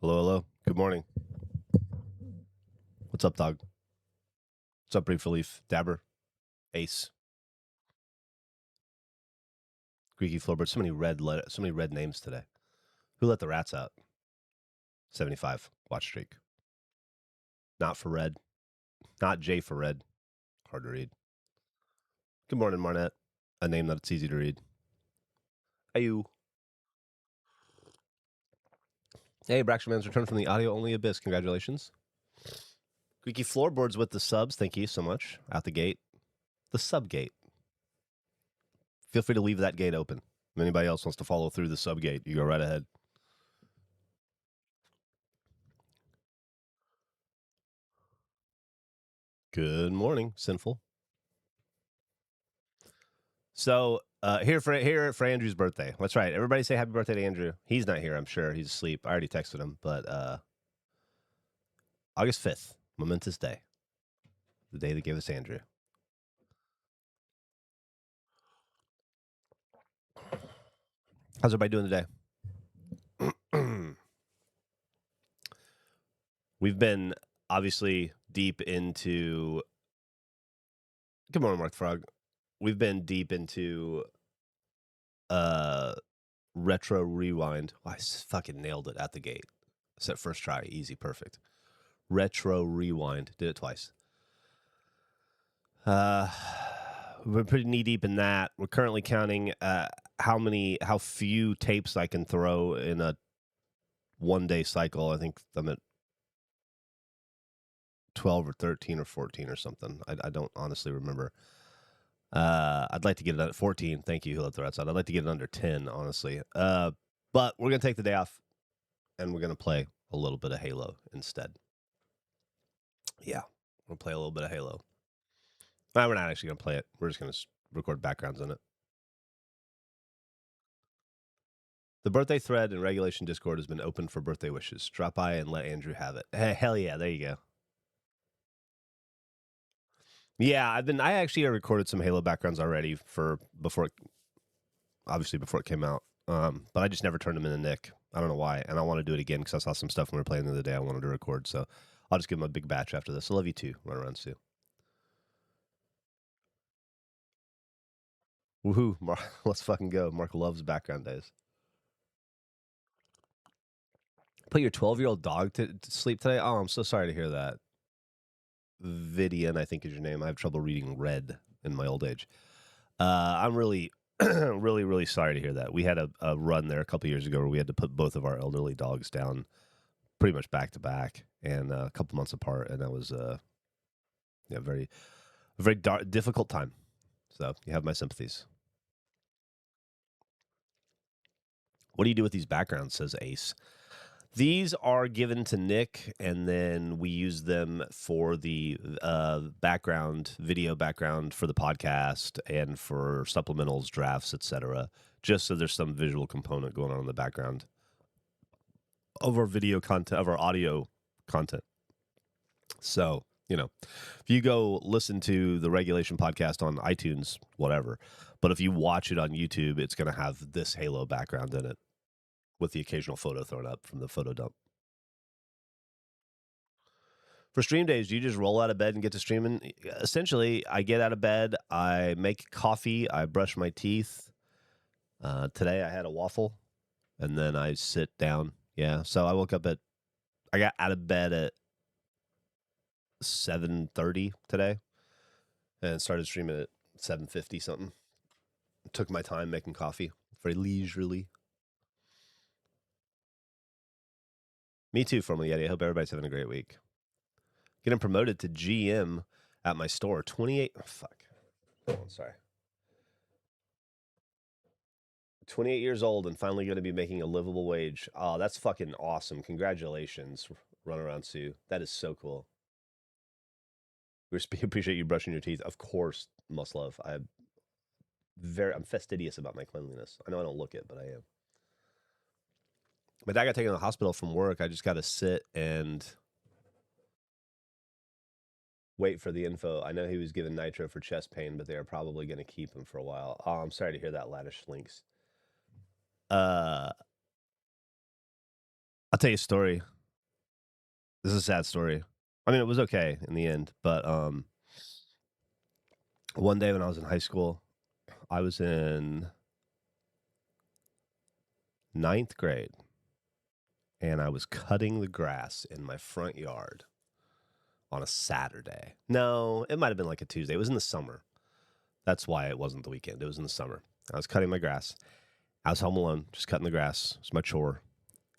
Hello, hello. Good morning. What's up, dog? What's up, Brief Relief? Dabber? Ace? Greeky Floorbird? So many red names today. Who let the rats out? 75. Watch streak. Not for red. Not J for red. Hard to read. Good morning, Marnette. A name that's easy to read. Ayu. Hey, Braxterman's returned from the audio-only abyss. Congratulations. Greeky Floorboards with the subs. Thank you so much. Out the gate. The sub gate. Feel free to leave that gate open. If anybody else wants to follow through the sub gate, you go right ahead. Good morning, Sinful. So here for Andrew's birthday. That's right. Everybody say happy birthday to Andrew. He's not here, I'm sure. He's asleep. I already texted him, but August 5th, momentous day. The day that gave us Andrew. How's everybody doing today? We've been obviously deep into. Good morning, Mark Frog. We've been deep into retro rewind. Oh, I fucking nailed it at the gate. Set first try, easy, perfect. Retro rewind. Did it twice. We're pretty knee deep in that. We're currently counting how few tapes I can throw in a 1 day cycle. I think I'm at 12 or 13 or 14 or something. I don't honestly remember. I'd like to get it at 14. Thank you, who let the rats out. I'd like to get it under 10, honestly. But we're gonna take the day off, and we're gonna play a little bit of Halo instead. Yeah, we'll play a little bit of Halo. We're not actually gonna play it. We're just gonna record backgrounds in it. The birthday thread in Regulation Discord has been open for birthday wishes. Drop by and let Andrew have it. Hey, hell yeah, there you go. Yeah, I actually recorded some Halo backgrounds already before it came out. But I just never turned them into Nick. I don't know why, and I want to do it again because I saw some stuff when we were playing the other day I wanted to record. So I'll just give him a big batch after this. I love you too. Run around Sue. Woohoo! Let's fucking go. Mark loves background days. Put your 12-year-old dog to sleep today? Oh, I'm so sorry to hear that. Vidian, I think is your name. I have trouble reading red in my old age. I'm really, really, really sorry to hear that. We had a run there a couple years ago where we had to put both of our elderly dogs down pretty much back to back and a couple months apart. And that was a very difficult time. So you have my sympathies. What do you do with these backgrounds, says Ace. These are given to Nick, and then we use them for the video background for the podcast and for supplementals, drafts, etc. Just so there's some visual component going on in the background of our video content, of our audio content. So, if you go listen to the Regulation podcast on iTunes, whatever, but if you watch it on YouTube, it's going to have this Halo background in it with the occasional photo thrown up from the photo dump. For stream days, do you just roll out of bed and get to streaming? Essentially, I get out of bed, I make coffee, I brush my teeth. Today I had a waffle, and then I sit down. Yeah, so I got out of bed at 7:30 today, and started streaming at 7:50 something. Took my time making coffee, very leisurely. Me too, formerly Yeti. I hope everybody's having a great week. Getting promoted to GM at my store. 28. Oh, fuck. Oh, sorry. 28 years old and finally going to be making a livable wage. Oh, that's fucking awesome. Congratulations, Runaround Sue. That is so cool. We appreciate you brushing your teeth. Of course, must love. I'm fastidious about my cleanliness. I know I don't look it, but I am. My dad got taken to the hospital from work. I just got to sit and wait for the info. I know he was given nitro for chest pain, but they are probably going to keep him for a while. Oh, I'm sorry to hear that, Laddish Links. I'll tell you a story. This is a sad story. I mean, it was okay in the end, but one day when I was in high school, I was in ninth grade, and I was cutting the grass in my front yard on a Saturday. No, it might have been like a Tuesday. It was in the summer. That's why it wasn't the weekend. It was in the summer. I was cutting my grass. I was home alone, just cutting the grass. It's my chore.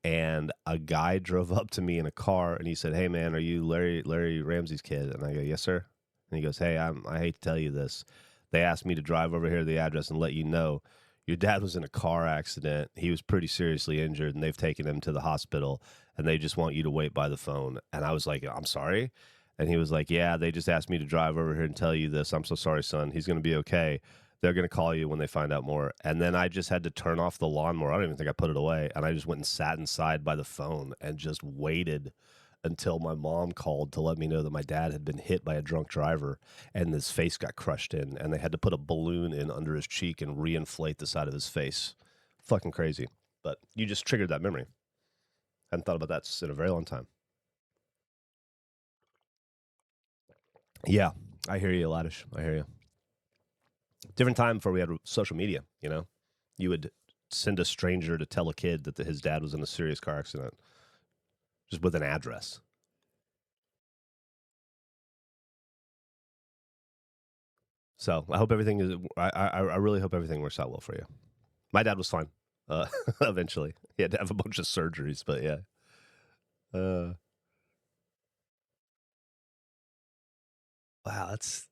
And a guy drove up to me in a car, and he said, "Hey, man, are you Larry Ramsey's kid?" And I go, "Yes, sir." And he goes, "Hey, I hate to tell you this. They asked me to drive over here to the address and let you know your dad was in a car accident. He was pretty seriously injured, and they've taken him to the hospital, and they just want you to wait by the phone." And I was like, "I'm sorry." And he was like, "Yeah, they just asked me to drive over here and tell you this. I'm so sorry, son. He's going to be okay. They're going to call you when they find out more." And then I just had to turn off the lawnmower. I don't even think I put it away. And I just went and sat inside by the phone and just waited until my mom called to let me know that my dad had been hit by a drunk driver and his face got crushed in. And they had to put a balloon in under his cheek and reinflate the side of his face. Fucking crazy. But you just triggered that memory. Hadn't thought about that in a very long time. Yeah, I hear you, Laddish. I hear you. Different time before we had social media, you know? You would send a stranger to tell a kid that his dad was in a serious car accident just with an address. So I hope everything is. I really hope everything works out well for you. My dad was fine. Eventually, he had to have a bunch of surgeries, but yeah. Uh, wow, that's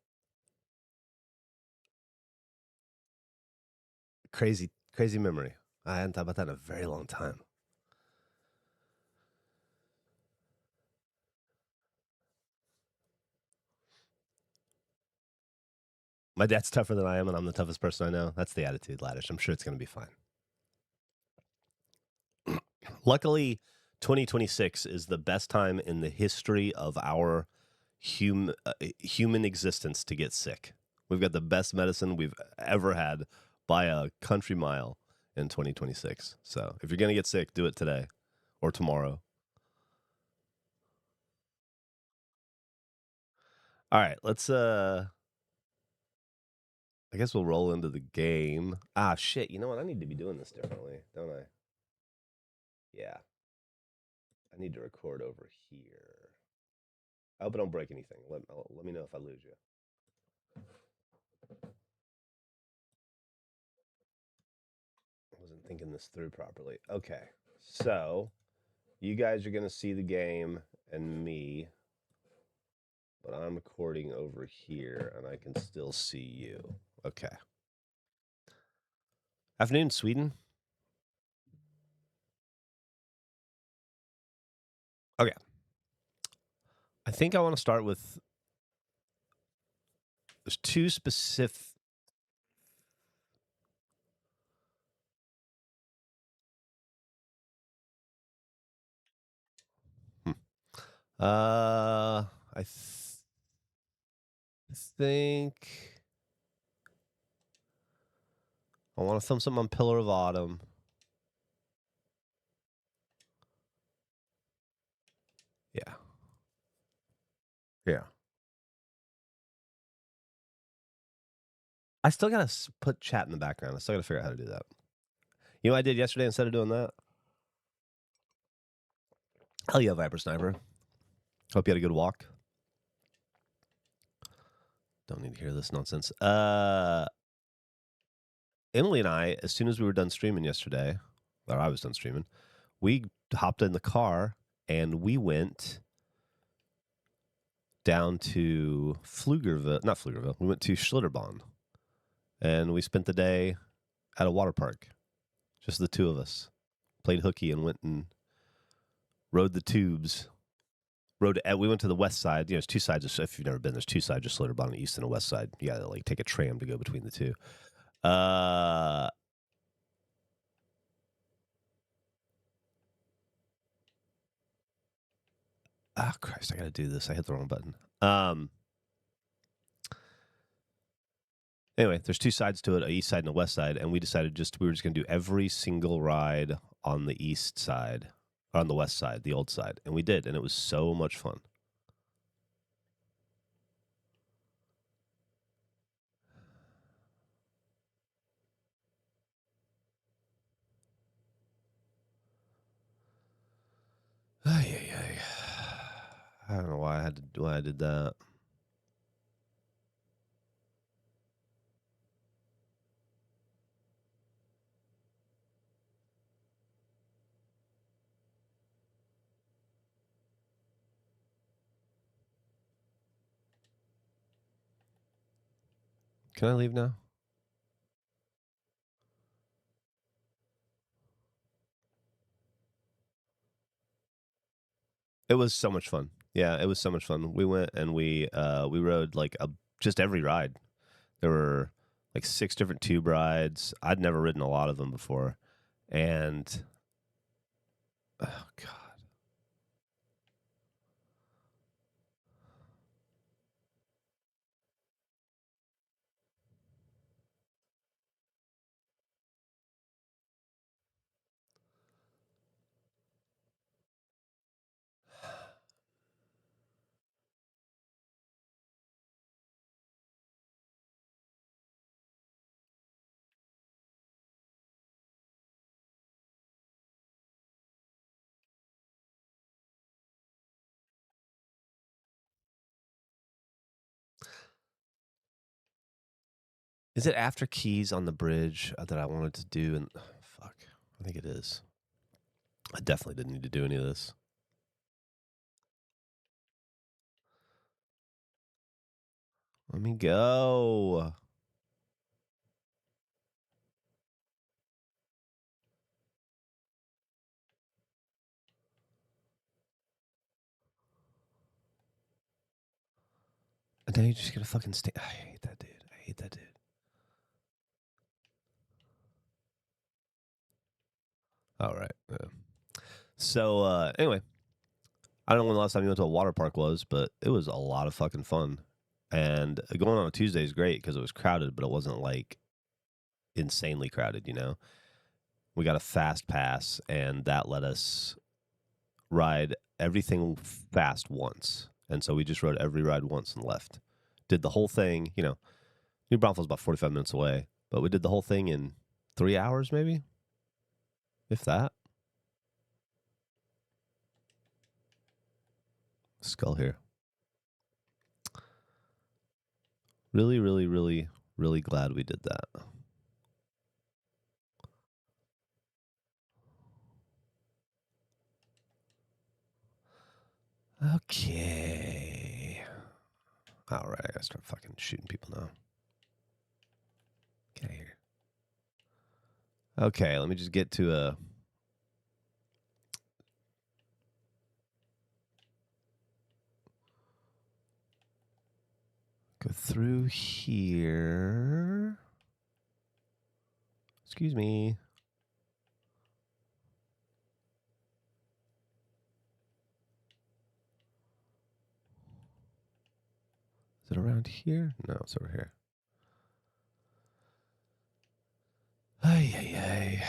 crazy, crazy memory. I hadn't thought about that in a very long time. My dad's tougher than I am, and I'm the toughest person I know. That's the attitude, Laddish. I'm sure it's going to be fine. Luckily, 2026 is the best time in the history of our human existence to get sick. We've got the best medicine we've ever had by a country mile in 2026. So if you're going to get sick, do it today or tomorrow. All right, let's I guess we'll roll into the game. Ah, shit, you know what? I need to be doing this differently, don't I? Yeah. I need to record over here. I hope I don't break anything. Let me know if I lose you. I wasn't thinking this through properly. Okay. So, you guys are going to see the game and me, but I'm recording over here and I can still see you. Okay. Afternoon, Sweden. Okay. I think I want to start with there's two specific. Hmm. I think I want to film something on Pillar of Autumn. Yeah. Yeah. I still got to put chat in the background. I still got to figure out how to do that. You know what I did yesterday instead of doing that? Hell yeah, Viper Sniper. Hope you had a good walk. Don't need to hear this nonsense. Emily and I, as soon as we were done streaming yesterday, or I was done streaming, we hopped in the car and we went down to Pflugerville, not Pflugerville. We went to Schlitterbahn, and we spent the day at a water park. Just the two of us. Played hooky and went and rode the tubes. We went to the west side. You know, there's two sides. If you've never been, there's two sides of Schlitterbahn, the east and the west side. You got to like take a tram to go between the two. Oh Christ, I got to do this. I hit the wrong button. Anyway, there's two sides to it, a east side and a west side, and we decided we were just going to do every single ride on the east side on the west side, the old side, and we did, and it was so much fun. Ay, ay, ay. I don't know why I did that. Can I leave now? It was so much fun. Yeah, it was so much fun. We went and we rode like just every ride. There were like 6 different tube rides. I'd never ridden a lot of them before. And oh god. Is it after Keys on the bridge that I wanted to do and fuck. I think it is. I definitely didn't need to do any of this. Let me go. And then you're just gonna fucking stay. I hate that dude. I hate that dude. All right. Yeah. So anyway, I don't know when the last time you went to a water park was, but it was a lot of fucking fun. And going on a Tuesday is great because it was crowded, but it wasn't like insanely crowded. You know, we got a fast pass, and that let us ride everything fast once. And so we just rode every ride once and left. Did the whole thing. You know, New Braunfels about 45 minutes away, but we did the whole thing in 3 hours, maybe, if that. Skull here. Really, really, really, really glad we did that. Okay. All right, I gotta start fucking shooting people now. Get out of here. Okay, let me just get to a. Go through here. Excuse me. Is it around here? No, it's over here. Ay, ay, ay.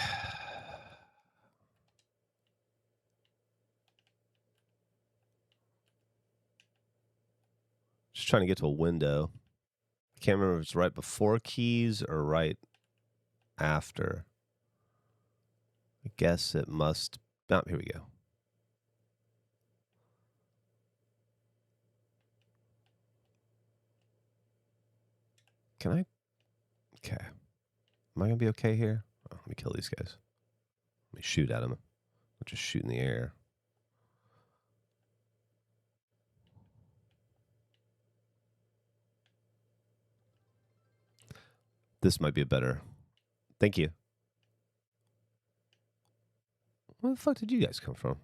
Just trying to get to a window. I can't remember if it's right before Keys or right after. I guess it must. Oh, here we go. Can I? Okay. Am I going to be okay here? Oh, let me kill these guys. Let me shoot at them. I'll just shoot in the air. This might be a better. Thank you. Where the fuck did you guys come from?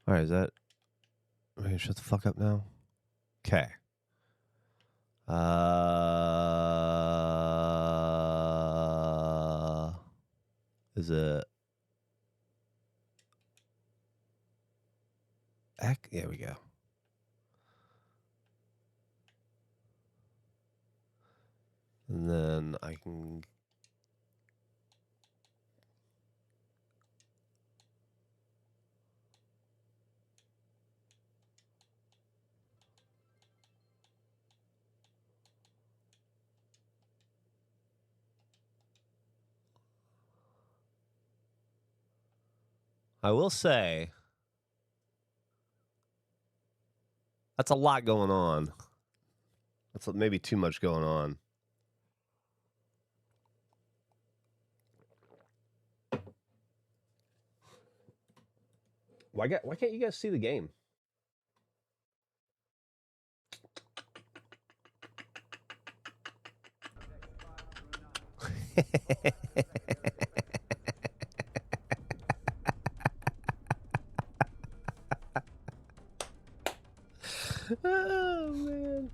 All right, is that? Am I gonna shut the fuck up now? Okay. Is it? There we go. And then I can... I will say, that's a lot going on. That's maybe too much going on. Why can't you guys see the game? Oh, man.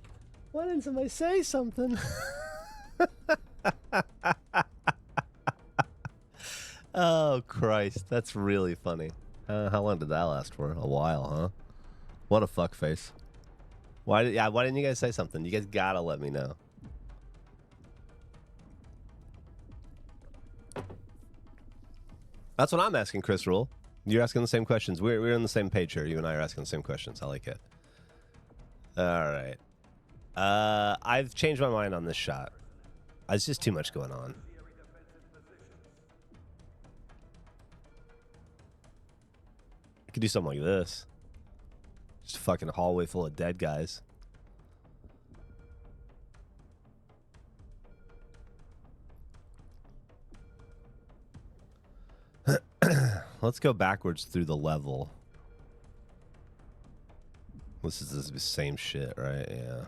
Why didn't somebody say something? Oh, Christ. That's really funny. How long did that last for? A while, huh? What a fuckface. Why didn't you guys say something? You guys gotta let me know. That's what I'm asking, Chris Rule. You're asking the same questions. We're on the same page here. You and I are asking the same questions. I like it. All right. I've changed my mind on this shot. It's just too much going on. I could do something like this. Just a fucking hallway full of dead guys. Let's go backwards through the level. This is the same shit, right? Yeah.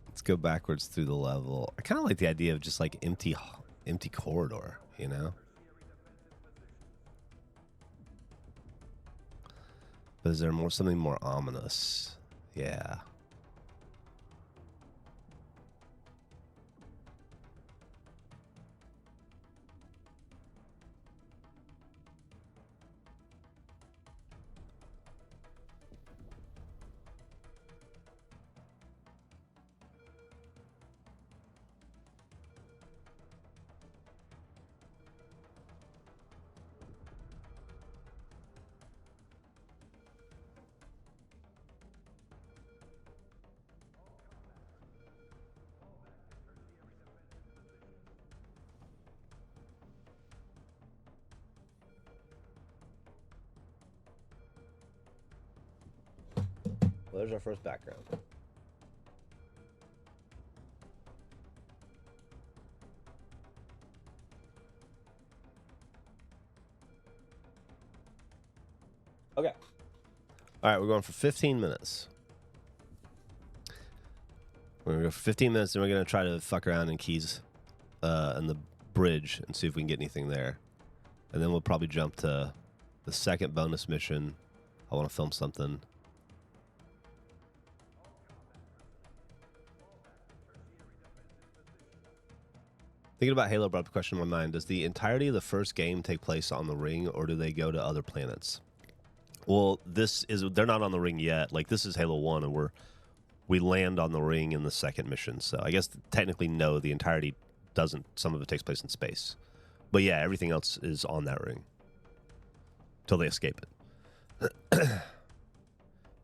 Let's go backwards through the level. I kind of like the idea of just like empty corridor, you know? But is there something more ominous? Yeah. Well, there's our first background. Okay. All right, we're going for 15 minutes. We're going to go for 15 minutes, and we're going to try to fuck around in Keys in the bridge and see if we can get anything there. And then we'll probably jump to the second bonus mission. I want to film something. Thinking about Halo brought up a question in my mind. Does the entirety of the first game take place on the ring, or do they go to other planets? Well, they're not on the ring yet. Like, this is Halo 1, and we land on the ring in the second mission. So I guess technically no, the entirety doesn't. Some of it takes place in space. But yeah, everything else is on that ring. Till they escape it.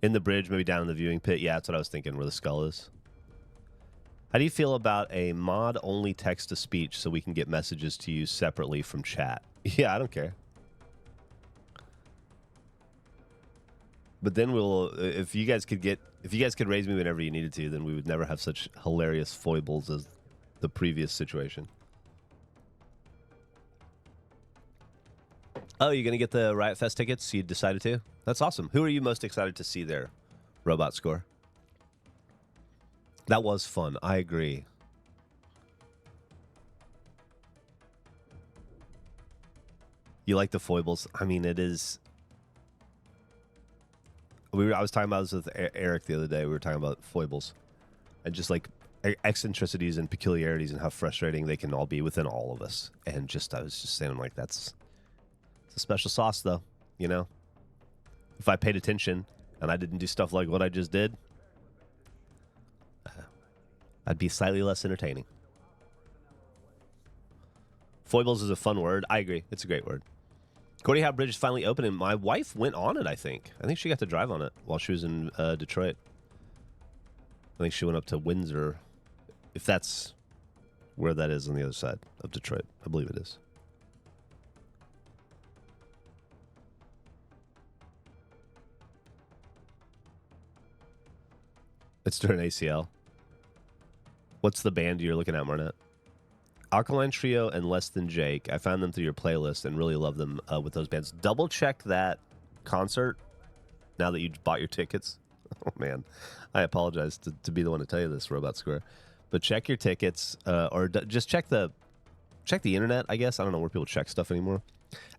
In the bridge, maybe down in the viewing pit. Yeah, that's what I was thinking, where the skull is. How do you feel about a mod-only text-to-speech so we can get messages to you separately from chat? Yeah, I don't care. But then if you guys could raise me whenever you needed to, then we would never have such hilarious foibles as the previous situation. Oh, you're gonna get the Riot Fest tickets? You decided to? That's awesome. Who are you most excited to see there? Robot Score. That was fun. I agree. You like the foibles? I mean, it is. I was talking about this with Eric the other day. We were talking about foibles and just like eccentricities and peculiarities and how frustrating they can all be within all of us. And I was just saying, like, it's a special sauce, though. You know, if I paid attention and I didn't do stuff like what I just did, I'd be slightly less entertaining. Foibles is a fun word. I agree. It's a great word. Gordie Howe Bridge is finally opening. My wife went on it, I think. I think she got to drive on it while she was in Detroit. I think she went up to Windsor, if that's where that is on the other side of Detroit. I believe it is. It's during ACL. What's the band you're looking at, Marnette? Alkaline Trio and Less Than Jake. I found them through your playlist and really love them with those bands. Double check that concert now that you bought your tickets. Oh, man. I apologize to be the one to tell you this, Robot Square. But check your tickets or just check the internet, I guess. I don't know where people check stuff anymore.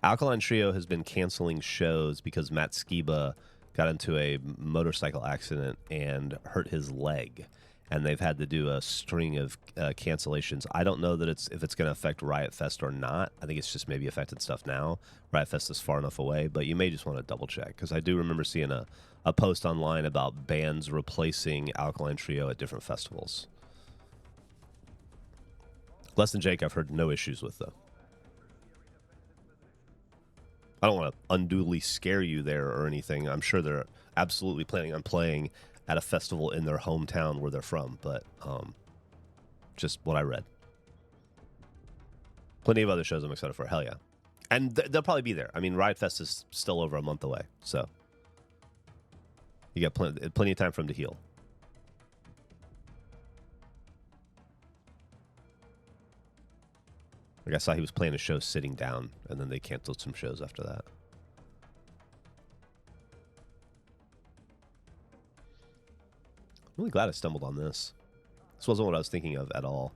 Alkaline Trio has been canceling shows because Matt Skiba got into a motorcycle accident and hurt his leg. And they've had to do a string of cancellations. I don't know that if it's going to affect Riot Fest or not. I think it's just maybe affected stuff now. Riot Fest is far enough away, but you may just want to double check because I do remember seeing a post online about bands replacing Alkaline Trio at different festivals. Less Than Jake, I've heard no issues with though. I don't want to unduly scare you there or anything. I'm sure they're absolutely planning on playing at a festival in their hometown where they're from, but just what I read. Plenty of other shows I'm excited for. Hell yeah. And they'll probably be there. I mean, Riot Fest is still over a month away, so you got plenty of time for them to heal. Like I saw he was playing a show sitting down, and then they canceled some shows after that. I'm really glad I stumbled on this. This wasn't what I was thinking of at all.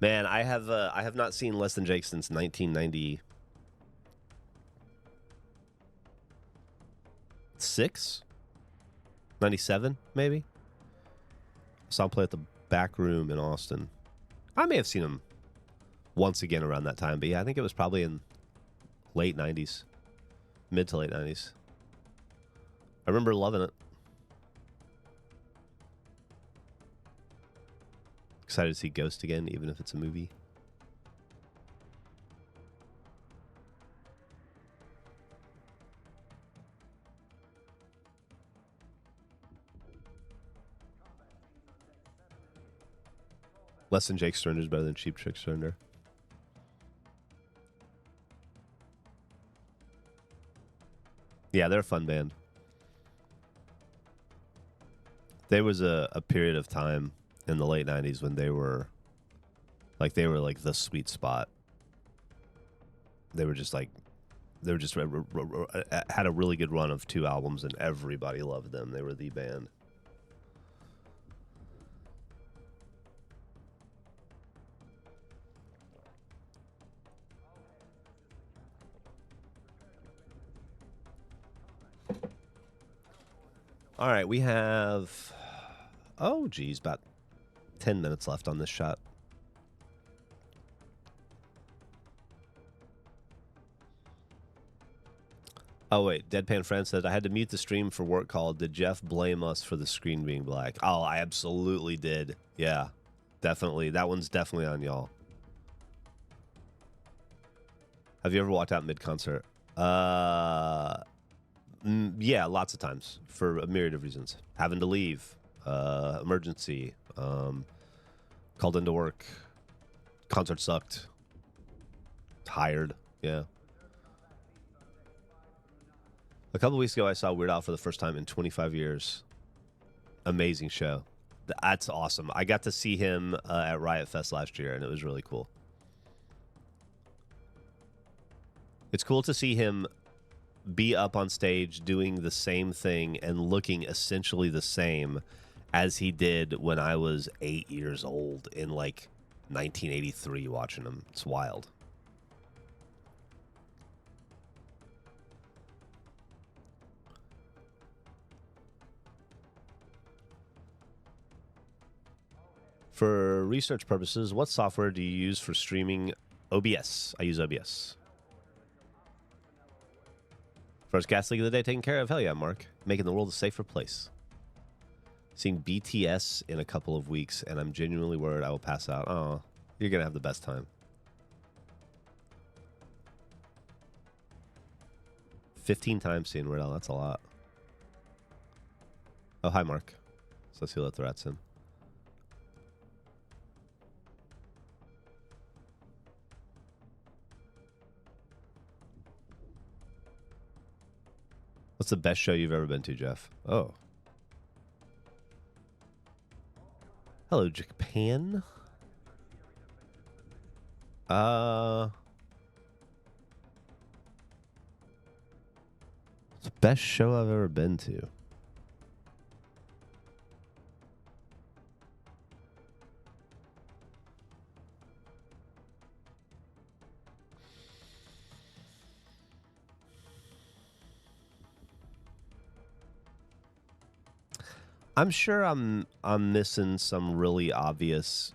Man, I have not seen Less Than Jake since 1996, 97 maybe. I saw him play at the Back Room in Austin. I may have seen him once again around that time, but yeah, I think it was probably in late 90s, mid to late 90s. I remember loving it. Excited to see Ghost again, even if it's a movie. Less Than Jake Surrender is better than Cheap Trick Surrender. Yeah, they're a fun band. There was a period of time in the late 90s when they were like the sweet spot. They were just had a really good run of 2 albums and everybody loved them. They were the band. All right, we have about 10 minutes left on this shot. Oh, wait. Deadpan Friend said, I had to mute the stream for work call. Did Geoff blame us for the screen being black? Oh, I absolutely did. Yeah, definitely. That one's definitely on y'all. Have you ever walked out mid-concert? Yeah, lots of times for a myriad of reasons. Having to leave, emergency, called into work, concert sucked, tired, yeah. A couple weeks ago, I saw Weird Al for the first time in 25 years. Amazing show. That's awesome. I got to see him at Riot Fest last year, and it was really cool. It's cool to see him be up on stage doing the same thing and looking essentially the same as he did when I was 8 years old in like 1983 watching him. It's wild. For research purposes, what software do you use for streaming? OBS. I use OBS. First gas leak of the day taken care of. Hell yeah, Mark. Making the world a safer place. Seeing BTS in a couple of weeks, and I'm genuinely worried I will pass out. Oh, you're going to have the best time. 15 times seeing Weird Al. That's a lot. Oh, hi, Mark. So let's see what the rat's in. What's the best show you've ever been to, Geoff? Oh. Hello, Japan. It's the best show I've ever been to. I'm sure I'm missing some really obvious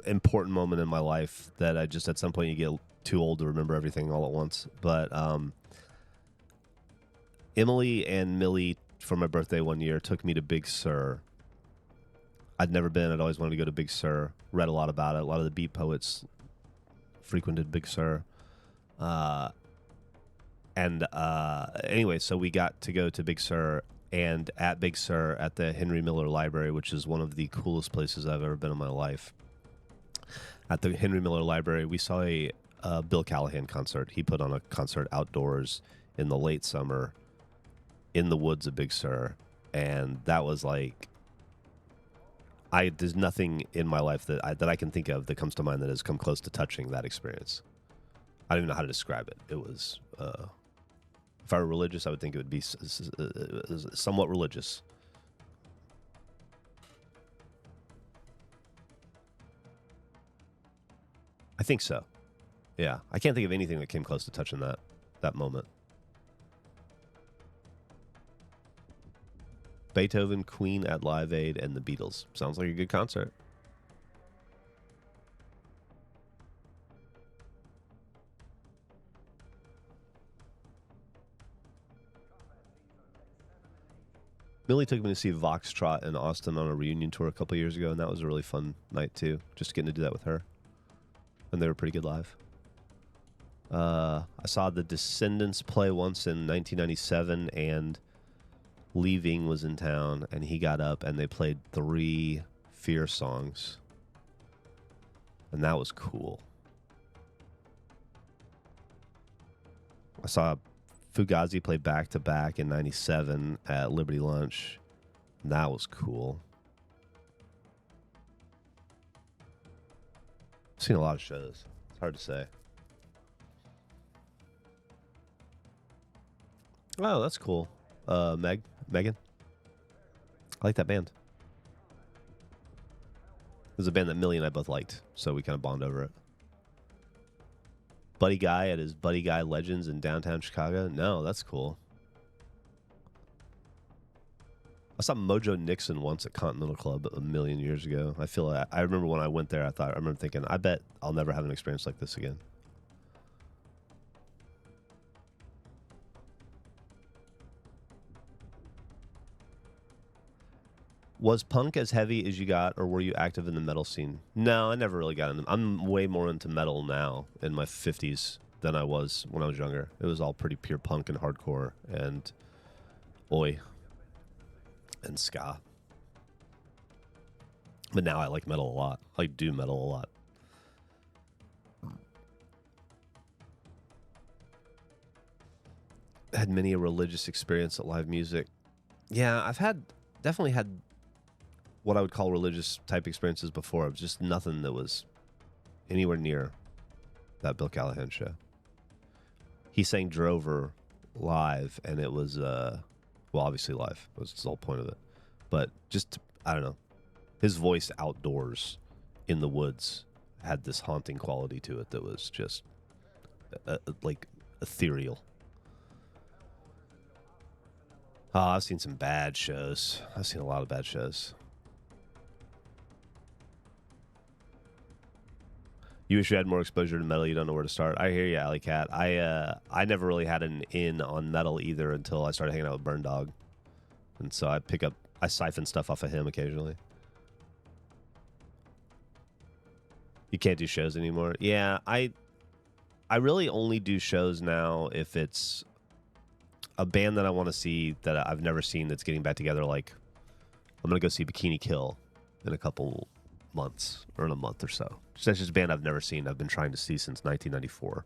important moment in my life that I just at some point you get too old to remember everything all at once. But Emily and Millie for my birthday one year took me to Big Sur. I'd never been. I'd always wanted to go to Big Sur. Read a lot about it. A lot of the beat poets frequented Big Sur. Anyway, so we got to go to Big Sur, and at Big Sur at the Henry Miller Library, which is one of the coolest places I've ever been in my life. At the Henry Miller Library, we saw a Bill Callahan concert. He put on a concert outdoors in the late summer in the woods of Big Sur, and that was like, there's nothing in my life that I can think of that comes to mind that has come close to touching that experience. I don't even know how to describe it. It was, if I were religious, I would think it would be somewhat religious. I think so. Yeah, I can't think of anything that came close to touching that moment. Beethoven, Queen at Live Aid, and the Beatles. Sounds like a good concert. Millie took me to see Voxtrot in Austin on a reunion tour a couple years ago, and that was a really fun night, too. Just getting to do that with her. And they were pretty good live. I saw the Descendants play once in 1997, and Leaving was in town, and he got up, and they played 3 Fear songs. And that was cool. I saw Fugazi play back-to-back in 97 at Liberty Lunch. And that was cool. I've seen a lot of shows. It's hard to say. Oh, that's cool. Megan. I like that band. It was a band that Millie and I both liked, so we kind of bond over it. Buddy Guy at his Buddy Guy Legends in downtown Chicago. No, that's cool. I saw Mojo Nixon once at Continental Club a million years ago. I remember when I went there, I remember thinking, I bet I'll never have an experience like this again. Was punk as heavy as you got, or were you active in the metal scene? No, I never really got into. I'm way more into metal now in my 50s than I was when I was younger. It was all pretty pure punk and hardcore and oi and ska. But now I like metal a lot. I do metal a lot. Had many a religious experience at live music. Yeah, I've definitely had what I would call religious type experiences before. It was just nothing that was anywhere near that Bill Callahan show. He sang Drover live, and it was, well, obviously live. That was the whole point of it. But just, I don't know, his voice outdoors in the woods had this haunting quality to it that was just, like, ethereal. Oh, I've seen some bad shows. I've seen a lot of bad shows. You wish you had more exposure to metal. You don't know where to start. I hear you, Alley Cat. I never really had an in on metal either until I started hanging out with Burn Dog, and so I siphon stuff off of him occasionally. You can't do shows anymore. Yeah, I really only do shows now if it's a band that I want to see that I've never seen that's getting back together. Like, I'm gonna go see Bikini Kill in a couple months or in a month or so. That's just a band I've never seen. I've been trying to see since 1994.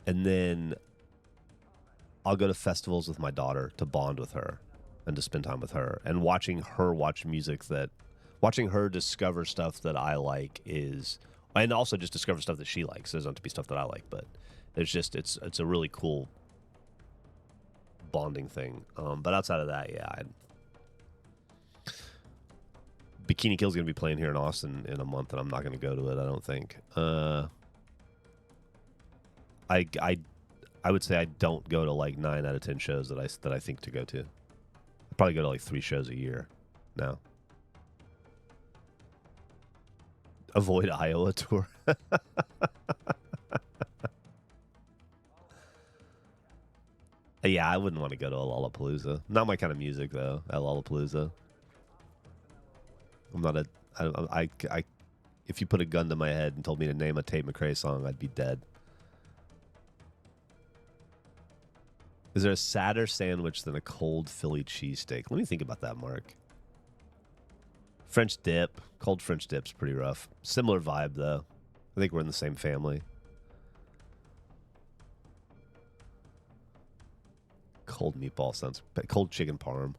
And then I'll go to festivals with my daughter to bond with her and to spend time with her. And watching her watching her discover stuff that I like and also just discover stuff that she likes. It doesn't have to be stuff that I like, but it's a really cool bonding thing. But outside of that, yeah, Bikini Kill's going to be playing here in Austin in a month, and I'm not going to go to it, I don't think. I would say I don't go to like 9 out of 10 shows that I think to go to. I probably go to like 3 shows a year now. Avoid Iowa tour. Yeah, I wouldn't want to go to a Lollapalooza. Not my kind of music though. At Lollapalooza, I'm not a. I if you put a gun to my head and told me to name a Tate McRae song, I'd be dead. Is there a sadder sandwich than a cold Philly cheesesteak? Let me think about that, Mark. French dip. Cold French dip's pretty rough. Similar vibe, though. I think we're in the same family. Cold meatball sounds... Cold chicken parm.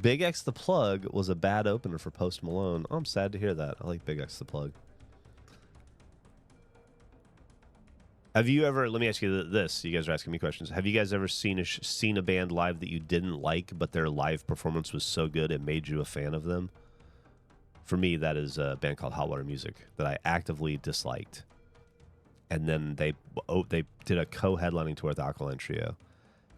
Big X the Plug was a bad opener for Post Malone. Oh, I'm sad to hear that. I like Big X the Plug. Have you ever... Let me ask you this. You guys are asking me questions. Have you guys ever seen a band live that you didn't like, but their live performance was so good it made you a fan of them? For me, that is a band called Hot Water Music that I actively disliked. And then they did a co-headlining tour with Alkaline Trio.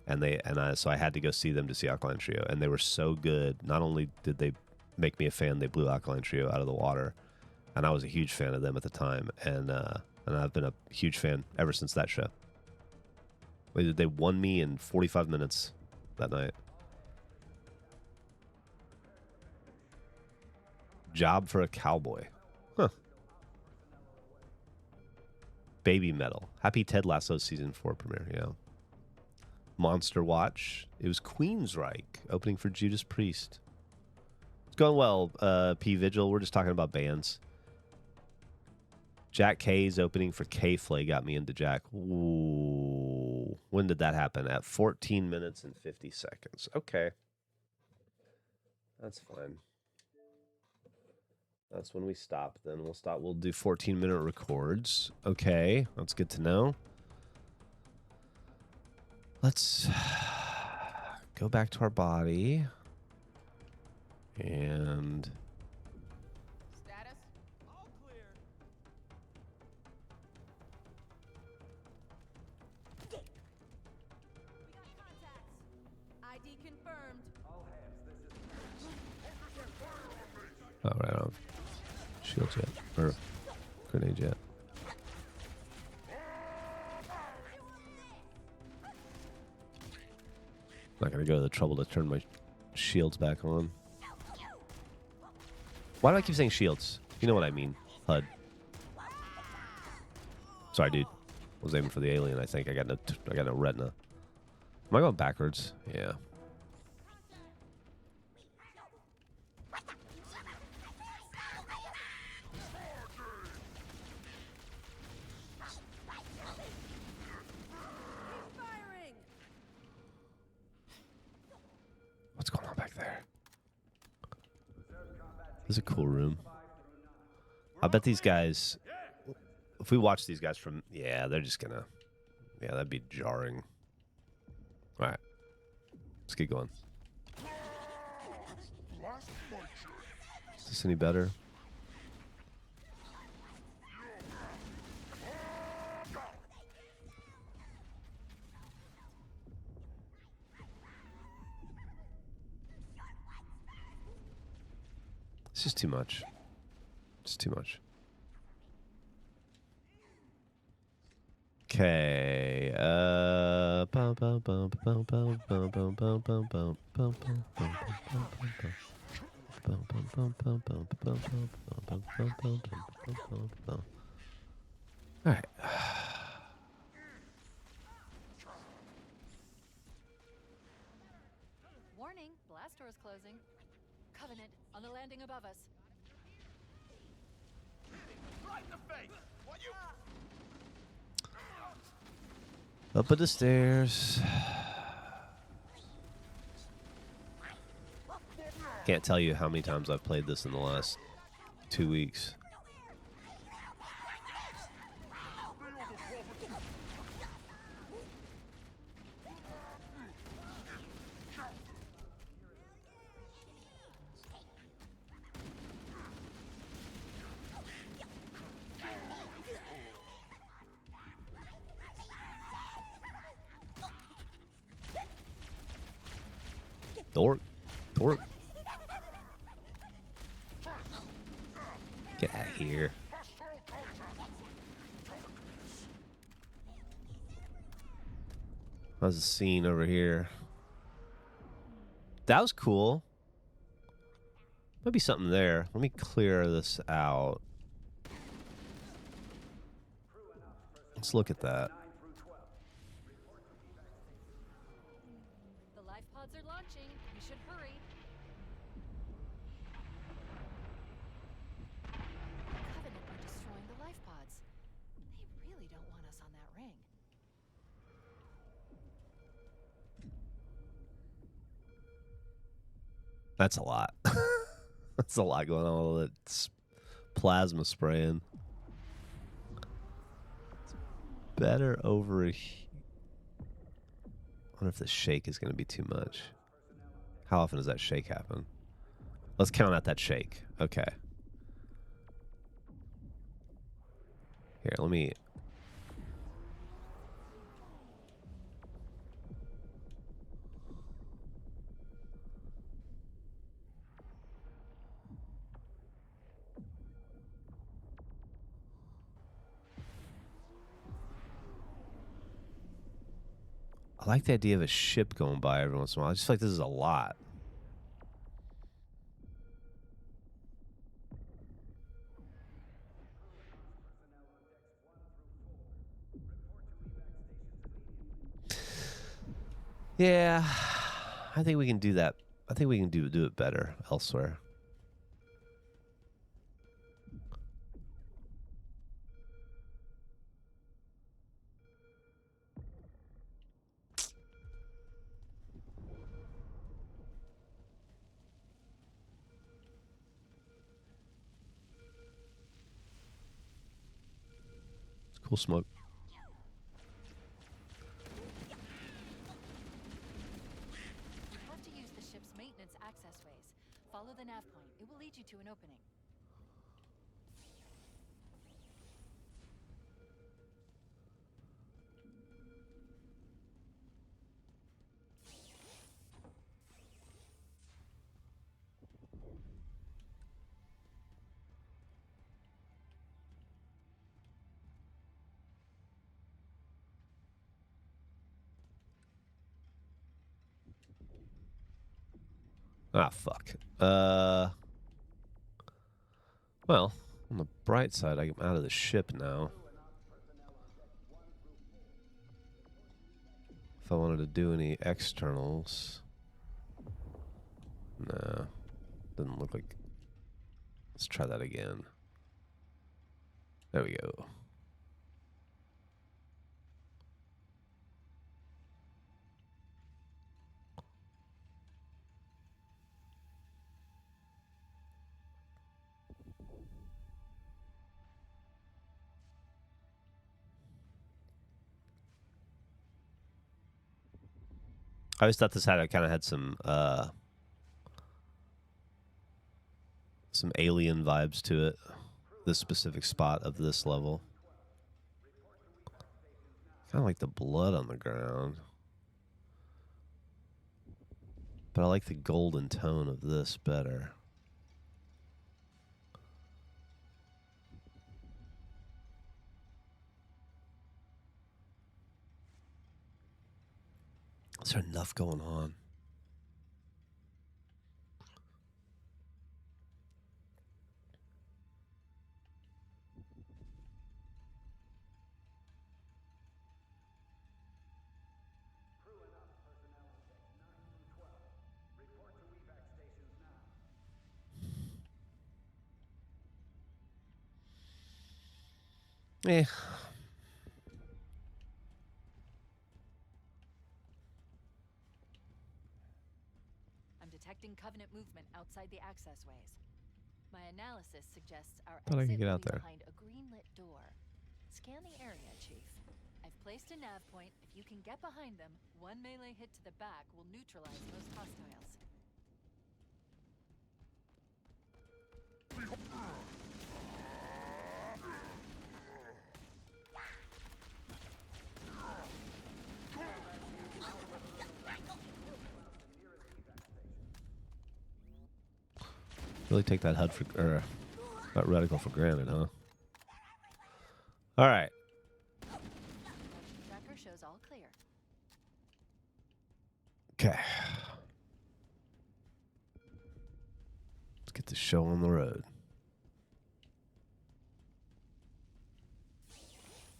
So I had to go see them to see Alkaline Trio. And they were so good. Not only did they make me a fan, they blew Alkaline Trio out of the water. And I was a huge fan of them at the time. And I've been a huge fan ever since that show. They won me in 45 minutes that night. Job for a Cowboy. Huh. Baby Metal. Happy Ted Lasso Season 4 premiere, yeah. Monster Watch. It was Queensryche opening for Judas Priest. It's going well, P. Vigil. We're just talking about bands. Jack K's opening for K-Flay got me into Jack. Ooh. When did that happen? At 14 minutes and 50 seconds. Okay. That's fine. That's when we stop. Then we'll stop. We'll do 14-minute records. Okay. That's good to know. Let's go back to our body. And... Status? All clear. We got contacts. ID confirmed. All hands, this is... Oh, right on. Shield jet. Or grenade jet. Not going to go to the trouble to turn my shields back on. Why do I keep saying shields? You know what I mean. HUD. Sorry, dude. I was aiming for the alien, I think. I got no retina. Am I going backwards? Yeah. What's going on back there? This is a cool room. I bet these guys, if we watch these guys from, yeah, they're just gonna, yeah, that'd be jarring. All right, let's get going. Is this any better? It's just too much. It's too much. Okay. All right. Warning, blast door is closing. Covenant on the landing above us. Right in the face! What you? Up the stairs. Can't tell you how many times I've played this in the last 2 weeks. Dork. Dork. Get out of here. How's the scene over here? That was cool. Might be something there. Let me clear this out. Let's look at that. The life pods are launching. We should hurry. Covenant are destroying the life pods. They really don't want us on that ring. That's a lot. That's a lot going on with that plasma spraying. It's better over here. I wonder if the shake is going to be too much. How often does that shake happen? Let's count out that shake. Okay. Here, let me... I like the idea of a ship going by every once in a while. I just feel like this is a lot. Yeah, I think we can do that. I think we can do it better elsewhere. It's cool smoke. You have to use the ship's maintenance access ways. Follow the nav point. It will lead you to an opening. Ah, fuck. Well, on the bright side, I'm out of the ship now. If I wanted to do any externals... No. Doesn't look like... Let's try that again. There we go. I always thought this had kind of had some alien vibes to it. This specific spot of this level. Kind of like the blood on the ground. But I like the golden tone of this better. Is there enough going on? Eh. I'm detecting Covenant movement outside the access ways. My analysis suggests our Thought I could exit get will out be there. behind a green-lit door. Scan the area, Chief. I've placed a nav point. If you can get behind them, one melee hit to the back will neutralize most hostiles. Really take that HUD for, or that reticle for granted, huh? All right. Motion tracker shows all clear. Okay. Let's get the show on the road.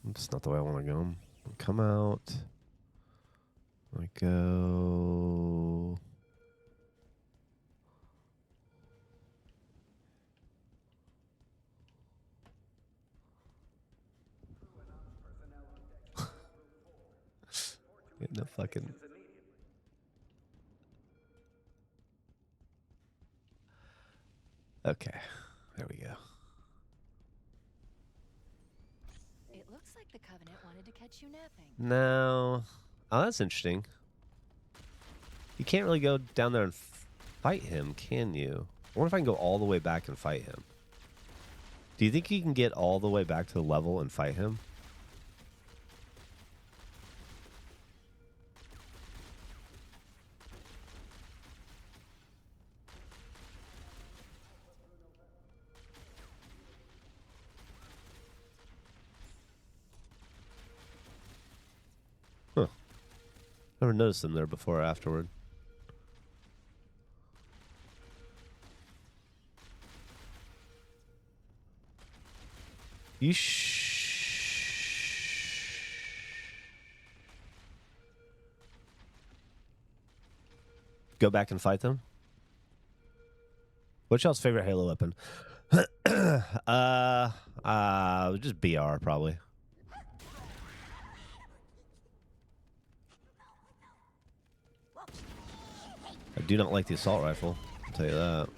That's not the way I want to go. Come out. I go. Get no fucking. Okay. There we go. It looks like the Covenant wanted to catch you napping. No. Oh, that's interesting. You can't really go down there and fight him, can you? I wonder if I can go all the way back and fight him. Do you think you can get all the way back to the level and fight him? Huh. Never noticed them there before or afterward. You go back and fight them? What's y'all's favorite Halo weapon? Just BR probably. I do not like the assault rifle. I'll tell you that.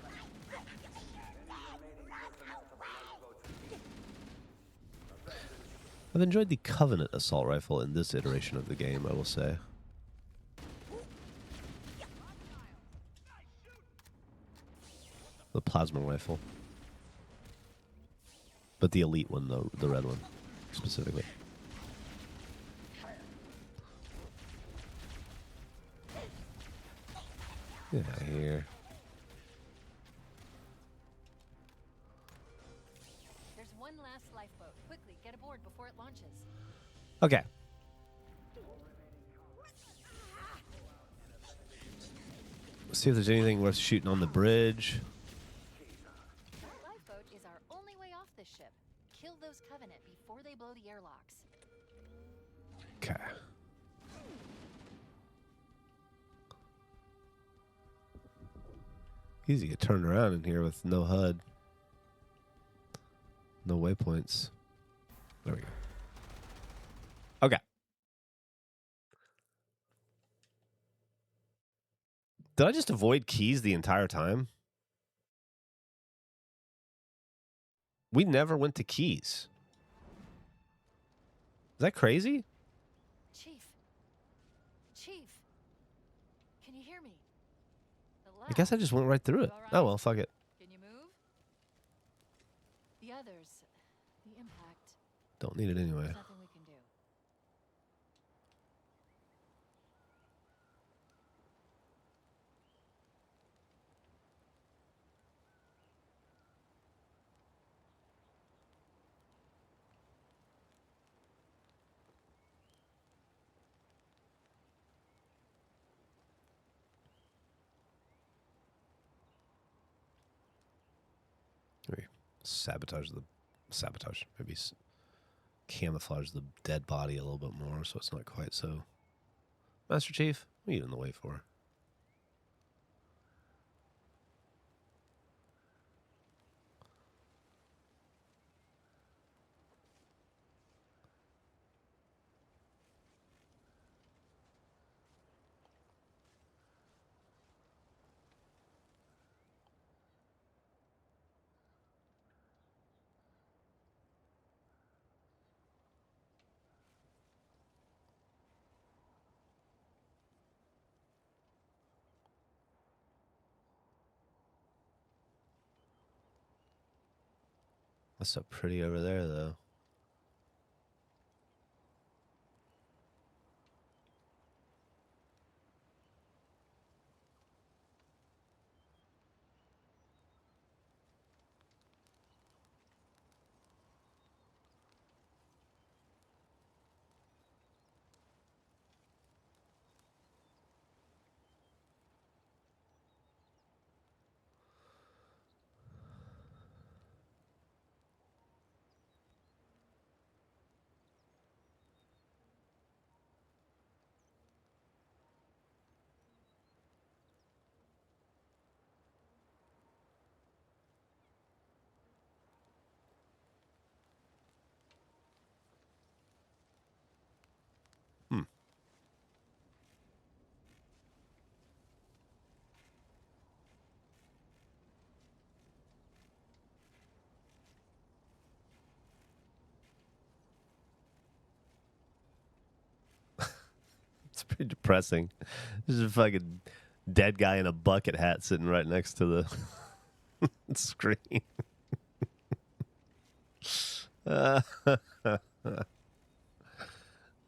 I've enjoyed the Covenant assault rifle in this iteration of the game, I will say. The plasma rifle. But the elite one, though, the red one, specifically. Get out of here. There's one last lifeboat. Quickly, get aboard before it launches. Okay. Let's see if there's anything worth shooting on the bridge. That lifeboat is our only way off this ship. Kill those Covenant before they blow the airlocks. Okay. Easy to get turned around in here with no HUD. No waypoints. There we go. Okay. Did I just avoid keys the entire time? We never went to keys. Is that crazy? Chief. Chief. Can you hear me? I guess I just went right through it. Oh, well, fuck it. Can you move? The others. The impact. Don't need it anyway. There's nothing we can do. Maybe sabotage. Maybe camouflage the dead body a little bit more, so it's not quite so. Master Chief, what are you in the way for? That's so pretty over there, though. Hmm. It's pretty depressing. There's a fucking dead guy in a bucket hat sitting right next to the screen.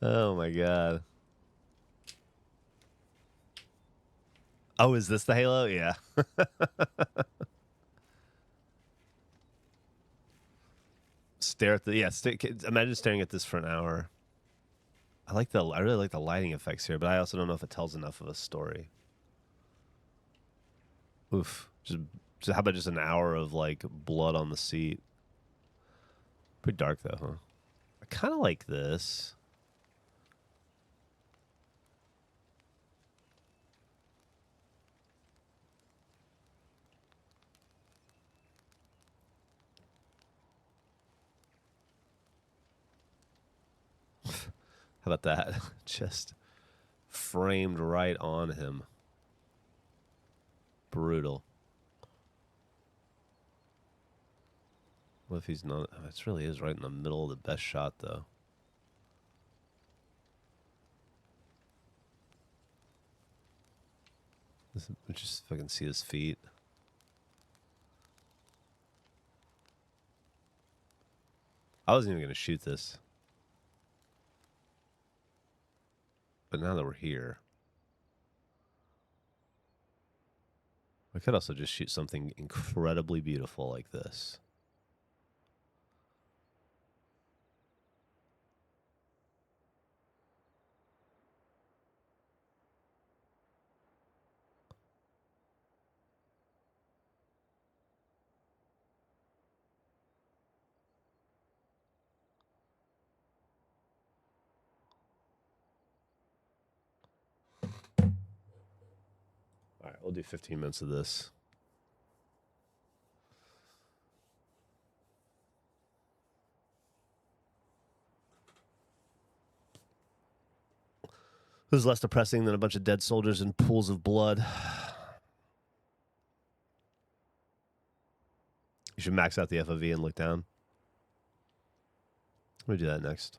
Oh my god. Oh, is this the Halo? Yeah. Stare at the imagine staring at this for an hour. I really like the lighting effects here, but I also don't know if it tells enough of a story. Oof. Just how about just an hour of like blood on the seat? Pretty dark though, huh? I kind of like this. How about that? Just framed right on him. Brutal. What if he's not? Oh, it really is right in the middle of the best shot, though. Just fucking see his feet. I wasn't even going to shoot this. But now that we're here, I could also just shoot something incredibly beautiful like this. All right, we'll do 15 minutes of this. Who's less depressing than a bunch of dead soldiers in pools of blood? You should max out the FOV and look down. Let me do that next.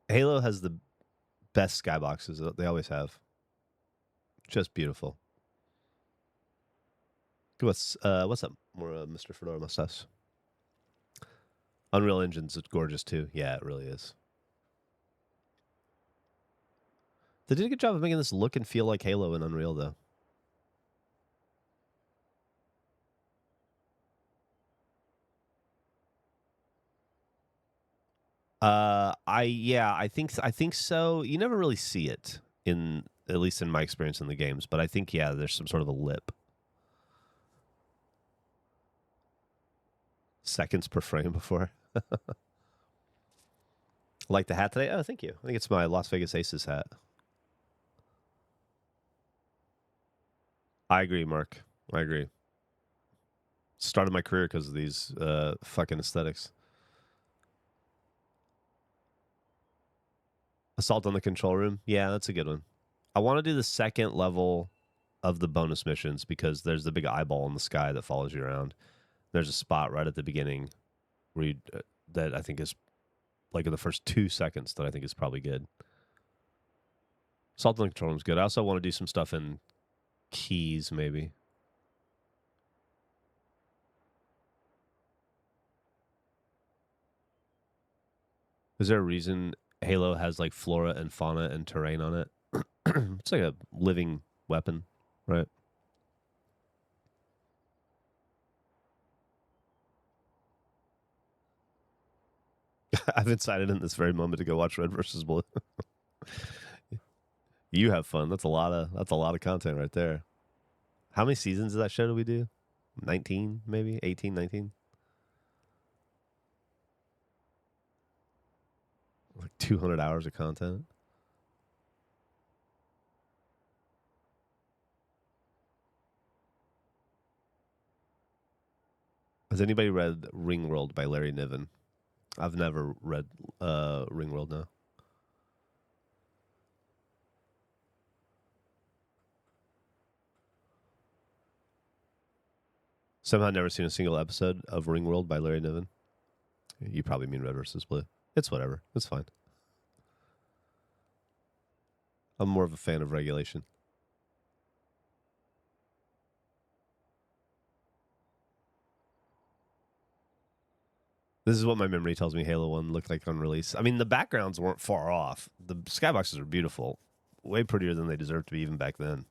Halo has the best skyboxes. They always have. Just beautiful. What's up, Mr. Fedora Mustache? Unreal Engine's gorgeous too. Yeah, it really is. They did a good job of making this look and feel like Halo in Unreal, though. I think so. You never really see it in at least in my experience in the games. But I think, yeah, there's some sort of a lip. Seconds per frame before. Like the hat today? Oh, thank you. I think it's my Las Vegas Aces hat. I agree, Mark. I agree. Started my career because of these fucking aesthetics. Assault on the Control Room. Yeah, that's a good one. I want to do the second level of the bonus missions because there's the big eyeball in the sky that follows you around. There's a spot right at the beginning where you, that I think is like in the first 2 seconds that I think is probably good. Assault on the Control Room is good. I also want to do some stuff in Keys, maybe. Is there a reason Halo has like flora and fauna and terrain on it? It's like a living weapon, right? I've decided in this very moment to go watch Red versus Blue. You have fun. That's a lot of content right there. How many seasons of that show do we do? 19, maybe? 18, 19? Like 200 hours of content. Has anybody read Ringworld by Larry Niven? I've never read Ringworld, no. Somehow never seen a single episode of Ringworld by Larry Niven. You probably mean Red versus Blue. It's whatever. It's fine. I'm more of a fan of Regulation. This is what my memory tells me Halo 1 looked like on release. I mean, the backgrounds weren't far off. The skyboxes are beautiful. Way prettier than they deserved to be even back then.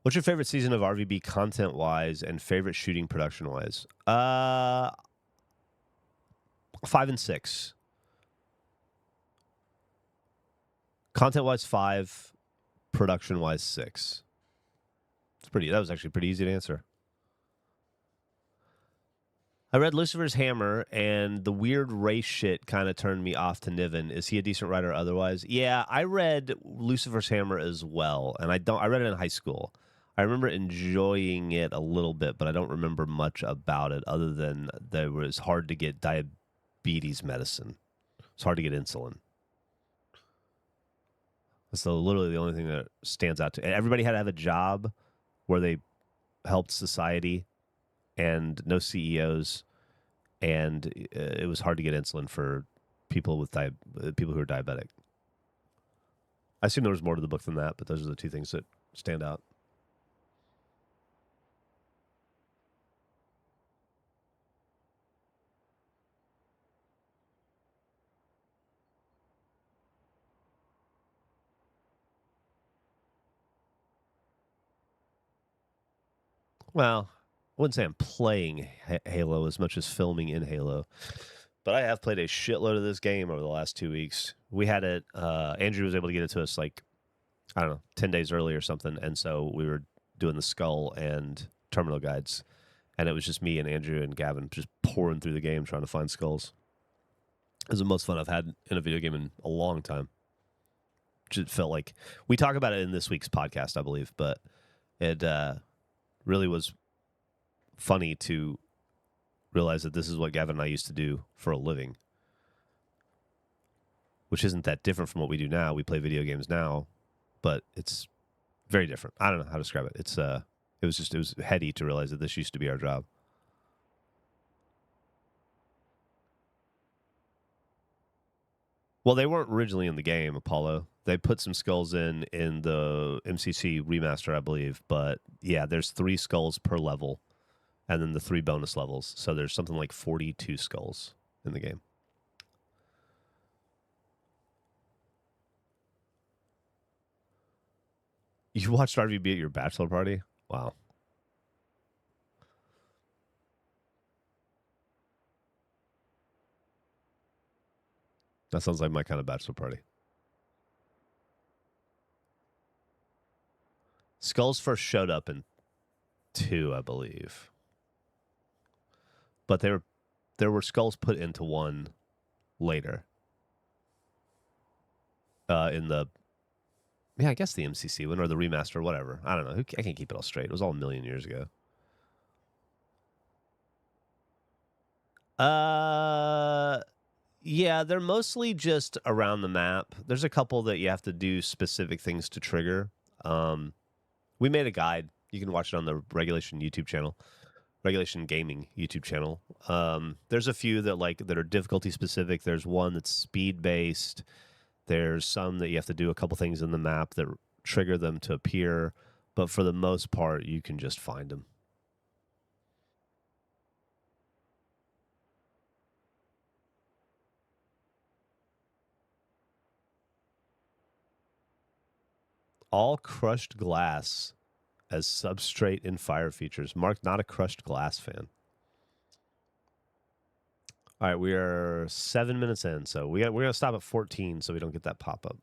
What's your favorite season of RVB content-wise and favorite shooting production-wise? 5 and 6. Content-wise, 5. Production-wise, 6. That was actually pretty easy to answer. I read Lucifer's Hammer, and the weird race shit kind of turned me off to Niven. Is he a decent writer otherwise? Yeah, I read Lucifer's Hammer as well, and I read it in high school. I remember enjoying it a little bit, but I don't remember much about it other than that it was hard to get diabetes medicine. It's hard to get insulin. So literally the only thing that stands out to everybody had to have a job where they helped society and no CEOs, and it was hard to get insulin for people with people who are diabetic. I assume there was more to the book than that, but those are the two things that stand out. Well, I wouldn't say I'm playing Halo as much as filming in Halo, but I have played a shitload of this game over the last 2 weeks. We had it. Andrew was able to get it to us like, I don't know, 10 days early or something, and so we were doing the Skull and Terminal guides, and it was just me and Andrew and Gavin just pouring through the game trying to find skulls. It was the most fun I've had in a video game in a long time. It felt like we talk about it in this week's podcast, I believe, but it really was funny to realize that this is what Gavin and I used to do for a living, which isn't that different from what we do now. We play video games now, but it's very different. I don't know how to describe it. It was heady to realize that this used to be our job. Well, they weren't originally in the game, Apollo. They put some skulls in the MCC remaster, I believe. But yeah, there's 3 skulls per level, and then the 3 bonus levels. So there's something like 42 skulls in the game. You watched RVB at your bachelor party? Wow. That sounds like my kind of bachelor party. Skulls first showed up in 2, I believe. But there were skulls put into 1 later. In the I guess the MCC one or the remaster, whatever. I don't know. I can't keep it all straight. It was all a million years ago. Yeah, they're mostly just around the map. There's a couple that you have to do specific things to trigger. We made a guide. You can watch it on the Regulation YouTube channel, Regulation Gaming YouTube channel. There's a few that are difficulty specific. There's one that's speed based. There's some that you have to do a couple things in the map that trigger them to appear, but for the most part, you can just find them. All crushed glass as substrate in fire features. Mark, not a crushed glass fan. All right, we are 7 minutes in, so we're gonna stop at 14 so we don't get that pop up.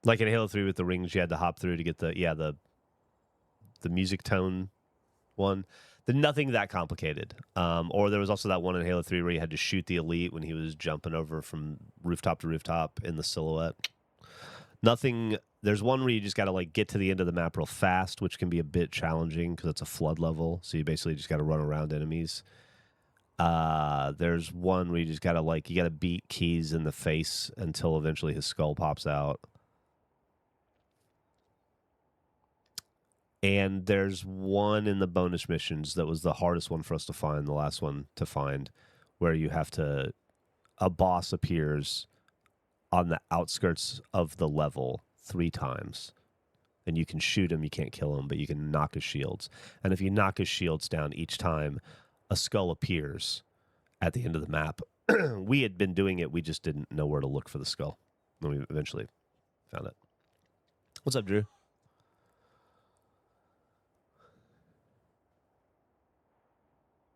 Like in Halo 3 with the rings, you had to hop through to get the music tone one. Nothing that complicated. Or there was also that one in Halo 3 where you had to shoot the elite when he was jumping over from rooftop to rooftop in the silhouette. Nothing. There's one where you just got to get to the end of the map real fast, which can be a bit challenging because it's a flood level. So you basically just got to run around enemies. There's one where you just got to you got to beat Keys in the face until eventually his skull pops out. And there's one in the bonus missions that was the hardest one for us to find, the last one to find, where you have to, a boss appears on the outskirts of the level 3 times. And you can shoot him, you can't kill him, but you can knock his shields. And if you knock his shields down each time, a skull appears at the end of the map. We had been doing it, we just didn't know where to look for the skull. And we eventually found it. What's up, Drew?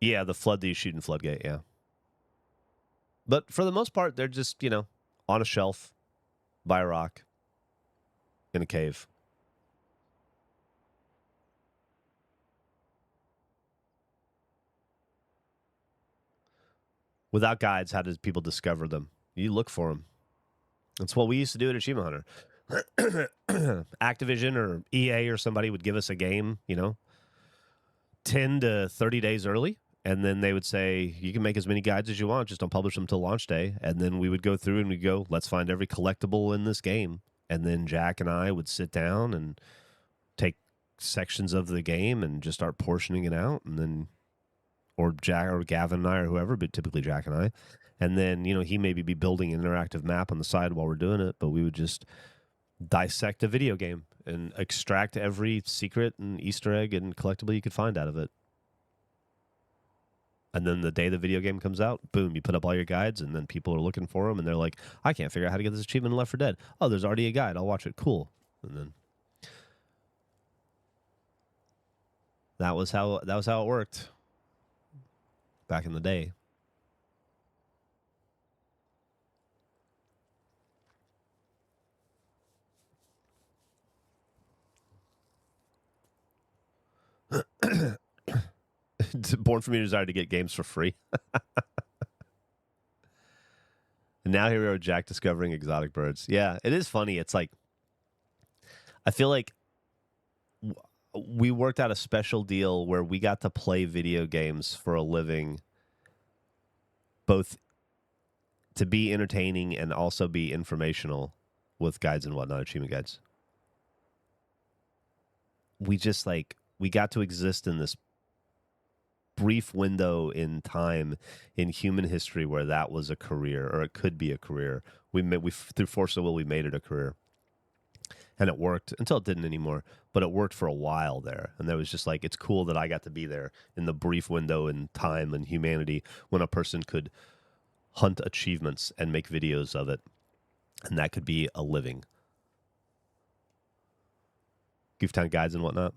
Yeah, the flood that you shoot in Floodgate, yeah. But for the most part, they're just, on a shelf, by a rock, in a cave. Without guides, how did people discover them? You look for them. That's what we used to do at Achievement Hunter. Activision or EA or somebody would give us a game, 10 to 30 days early. And then they would say, you can make as many guides as you want, just don't publish them till launch day. And then we would go through and we'd go, let's find every collectible in this game. And then Jack and I would sit down and take sections of the game and just start portioning it out. And then, or Jack or Gavin and I or whoever, but typically Jack and I. And then, he maybe be building an interactive map on the side while we're doing it. But we would just dissect a video game and extract every secret and Easter egg and collectible you could find out of it. And then the day the video game comes out, boom, you put up all your guides, and then people are looking for them, and they're like, I can't figure out how to get this achievement in Left 4 Dead. Oh, there's already a guide. I'll watch it. Cool. And then that was how it worked back in the day. Born from your desire to get games for free. And now here we are, Jack discovering exotic birds. Yeah, it is funny. It's I feel like we worked out a special deal where we got to play video games for a living, both to be entertaining and also be informational with guides and whatnot, achievement guides. We just we got to exist in this brief window in time in human history where that was a career, or it could be a career. We through force of will, we made it a career, and it worked until it didn't anymore. But it worked for a while there, and there was just it's cool that I got to be there in the brief window in time and humanity when a person could hunt achievements and make videos of it, and that could be a living. Gooftown guides and whatnot.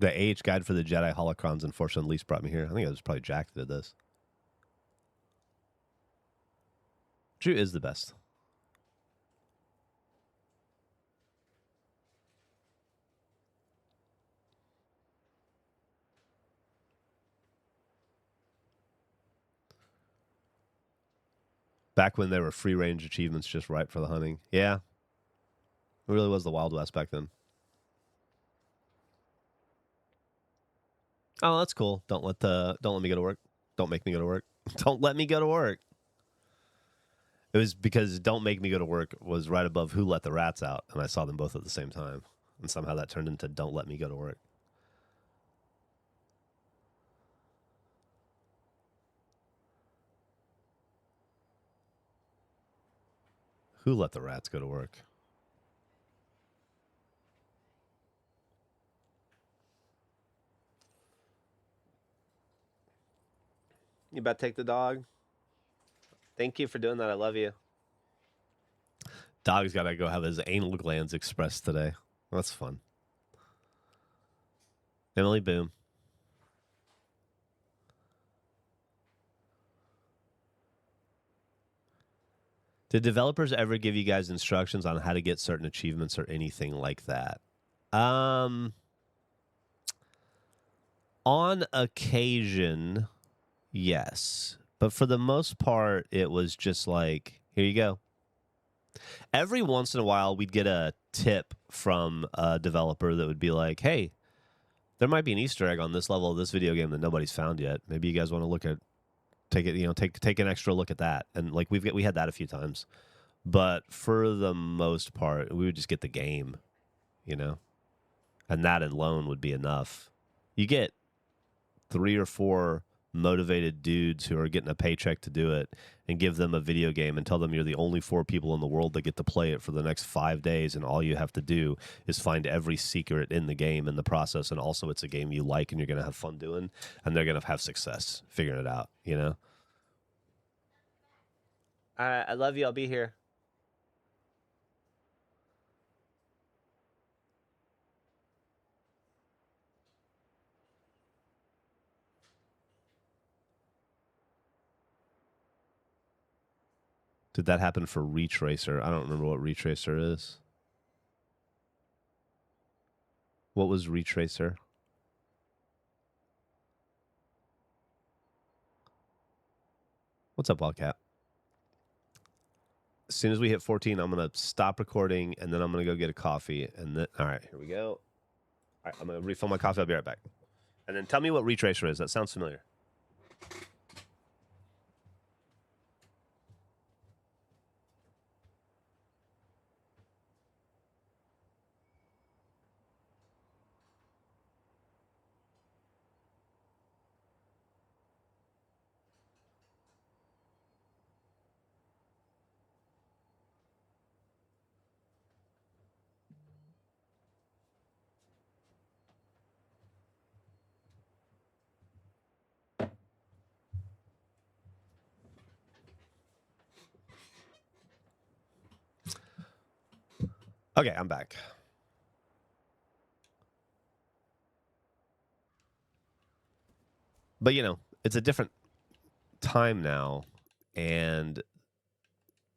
The AH guide for the Jedi holocrons and Force Unleashed brought me here. I think it was probably Jack that did this. Drew is the best. Back when there were free range achievements just right for the hunting. Yeah. It really was the Wild West back then. Oh, that's cool. Don't let me go to work. Don't make me go to work. Don't let me go to work. It was because Don't Make Me Go to Work was right above Who Let the Rats Out, and I saw them both at the same time. And somehow that turned into Don't Let Me Go to Work. Who Let the Rats Go to Work? You about to take the dog? Thank you for doing that. I love you. Dog's got to go have his anal glands expressed today. That's fun. Emily Boom. Did developers ever give you guys instructions on how to get certain achievements or anything like that? On occasion, yes. But for the most part, it was just like, here you go. Every once in a while, we'd get a tip from a developer that would be like, hey, there might be an Easter egg on this level of this video game that nobody's found yet. Maybe you guys want to look at, take an extra look at that. And like we had that a few times. But for the most part, we would just get the game, and that alone would be enough. You get 3 or 4 motivated dudes who are getting a paycheck to do it and give them a video game and tell them you're the only 4 people in the world that get to play it for the next 5 days, and all you have to do is find every secret in the game in the process, and also it's a game you like and you're going to have fun doing, and they're going to have success figuring it out, I love you. I'll be here. Did that happen for Retracer? I don't remember what Retracer is. What was Retracer? What's up, Wildcat? As soon as we hit 14, I'm going to stop recording, and then I'm going to go get a coffee. And then, all right, here we go. All right, I'm going to refill my coffee. I'll be right back. And then tell me what Retracer is. That sounds familiar. Okay, I'm back. But, it's a different time now, and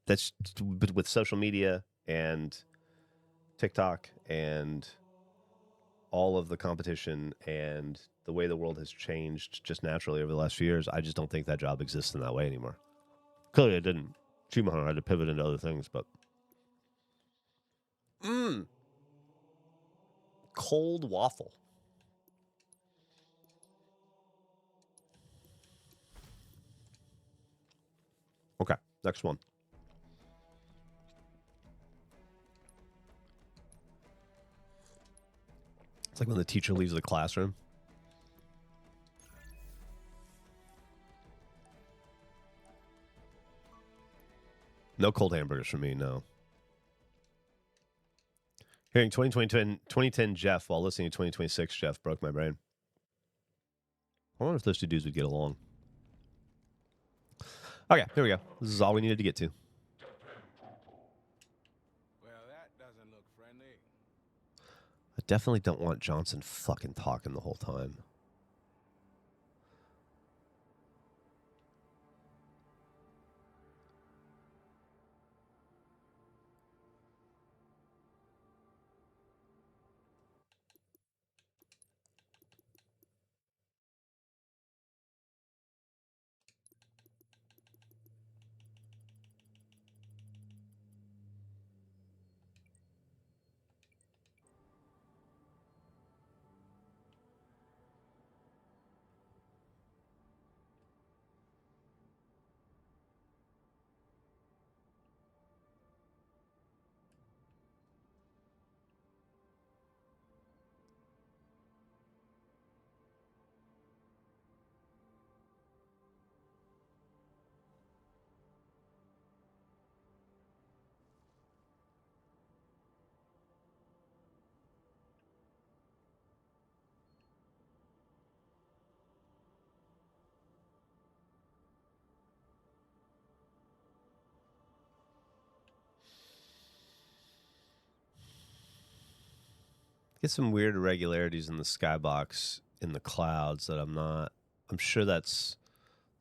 that's with social media and TikTok and all of the competition and the way the world has changed just naturally over the last few years. I just don't think that job exists in that way anymore. Clearly it didn't. Schumacher had to pivot into other things, but cold waffle. Okay, next one. It's like when the teacher leaves the classroom. No cold hamburgers for me, no. Hearing 2010 Geoff while listening to 2026 Geoff broke my brain. I wonder if those two dudes would get along. Okay, here we go. This is all we needed to get to. Well, that doesn't look friendly. A But definitely don't want Johnson fucking talking the whole time. Get some weird irregularities in the skybox in the clouds that I'm sure that's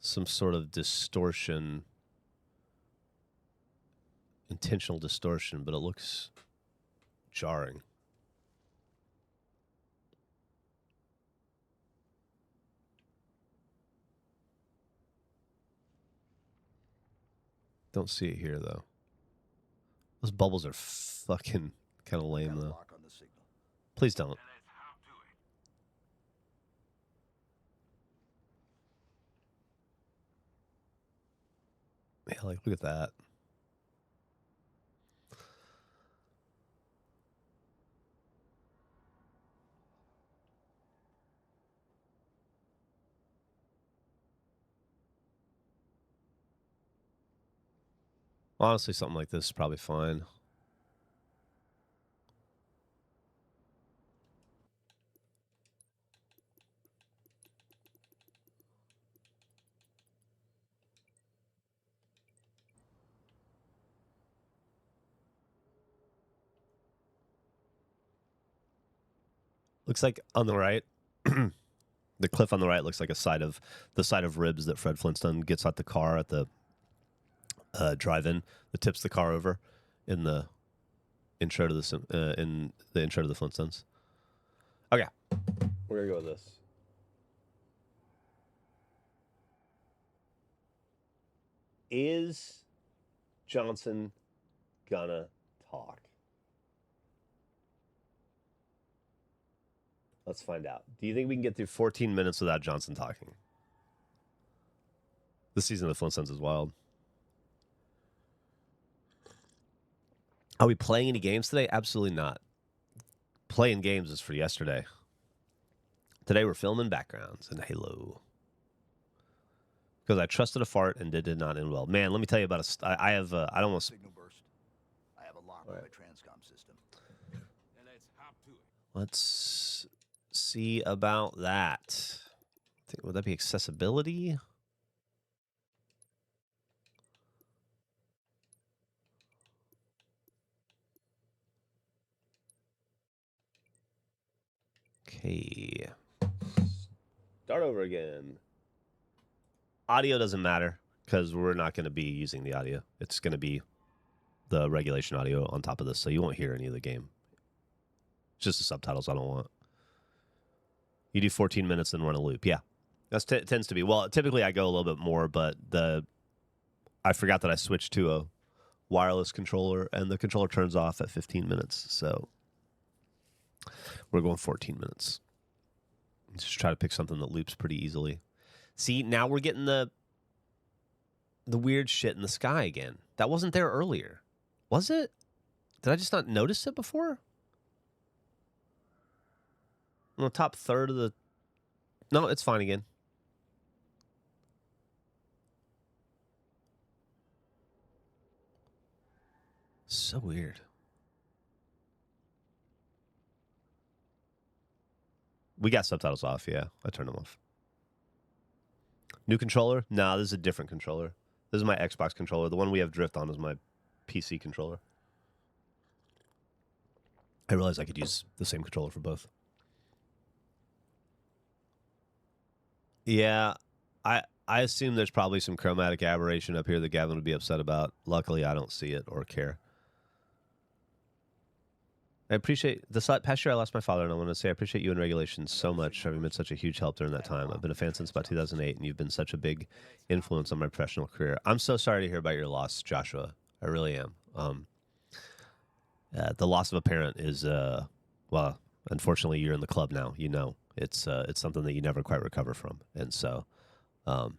some sort of distortion, intentional distortion, but it looks jarring. Don't see it here though. Those bubbles are fucking kind of lame though. Please don't. Yeah, like look at that. Honestly, something like this is probably fine. Looks like on the right, the cliff on the right looks like the side of ribs that Fred Flintstone gets out the car at the drive-in that tips the car over in the intro to the intro to the Flintstones. Okay, we're gonna go with this. Is Johnson gonna talk? Let's find out. Do you think we can get through 14 minutes without Johnson talking? This season of the Flintstones is wild. Are we playing any games today? Absolutely not. Playing games is for yesterday. Today we're filming backgrounds in Halo. Because I trusted a fart and it did not end well. Man, let me tell you about I have I don't want Signal burst. I have a lock on my transcom system. And let's hop to it. Let's see about that. Would that be accessibility? Okay. Start over again. Audio doesn't matter because we're not going to be using the audio. It's going to be the regulation audio on top of this, so you won't hear any of the game. It's just the subtitles I don't want. You do 14 minutes and run a loop. Yeah, that tends to be. Well, typically I go a little bit more, but I forgot that I switched to a wireless controller, and the controller turns off at 15 minutes. So we're going 14 minutes. Just try to pick something that loops pretty easily. See, now we're getting the weird shit in the sky again. That wasn't there earlier. Was it? Did I just not notice it before? On the top third of the... No, it's fine again. So weird. We got subtitles off, yeah. I turned them off. New controller? Nah, this is a different controller. This is my Xbox controller. The one we have drift on is my PC controller. I realized I could use the same controller for both. Yeah, I assume there's probably some chromatic aberration up here that Gavin would be upset about. Luckily, I don't see it or care. I appreciate this past year. I lost my father, and I want to say I appreciate you and Regulations so much, having been such a huge help during that time. I've been a fan since about 2008, and you've been such a big influence on my professional career. I'm so sorry to hear about your loss, Joshua. I really am. The loss of a parent is, well, unfortunately, you're in the club now. You know, it's something that you never quite recover from, and so I'm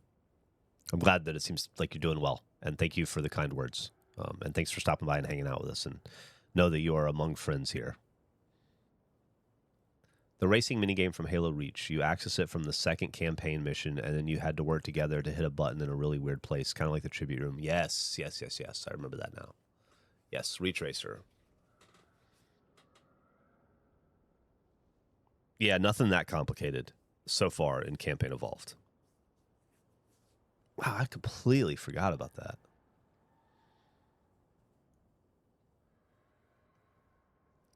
glad that it seems like you're doing well. And thank you for the kind words, and thanks for stopping by and hanging out with us. And know that you are among friends here. The racing minigame from Halo Reach. You access it from the second campaign mission, and then you had to work together to hit a button in a really weird place, kind of like the tribute room. Yes. I remember that now. Yes, Reach Racer. Yeah, nothing that complicated so far in Campaign Evolved. Wow, I completely forgot about that.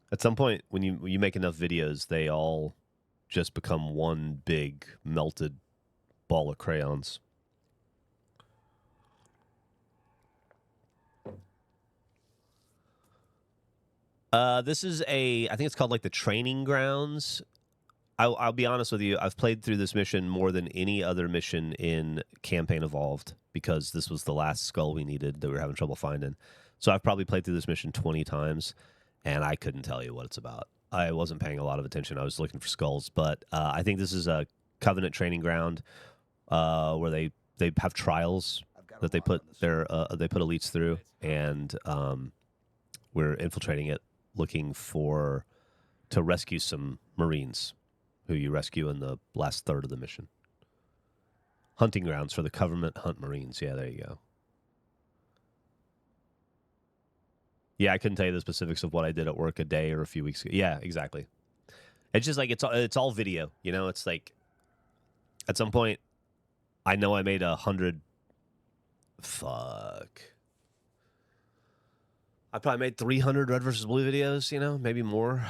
At some point, when you make enough videos, they all just become one big melted ball of crayons. This is I think it's called like the training grounds. I'll be honest with you. I've played through this mission more than any other mission in Campaign Evolved because this was the last skull we needed that we were having trouble finding. So I've probably played through this mission 20 times. And I couldn't tell you what it's about. I wasn't paying a lot of attention. I was looking for skulls. But I think this is a Covenant training ground where they have trials that they put elites through, and we're infiltrating it, looking to rescue some Marines, who you rescue in the last third of the mission. Hunting grounds for the Covenant Hunt Marines. Yeah, there you go. Yeah, I couldn't tell you the specifics of what I did at work a day or a few weeks ago. Yeah, exactly. It's just like it's all video, you know. It's like at some point, I know I made 100. Fuck. I probably made 300 Red versus Blue videos, you know, maybe more,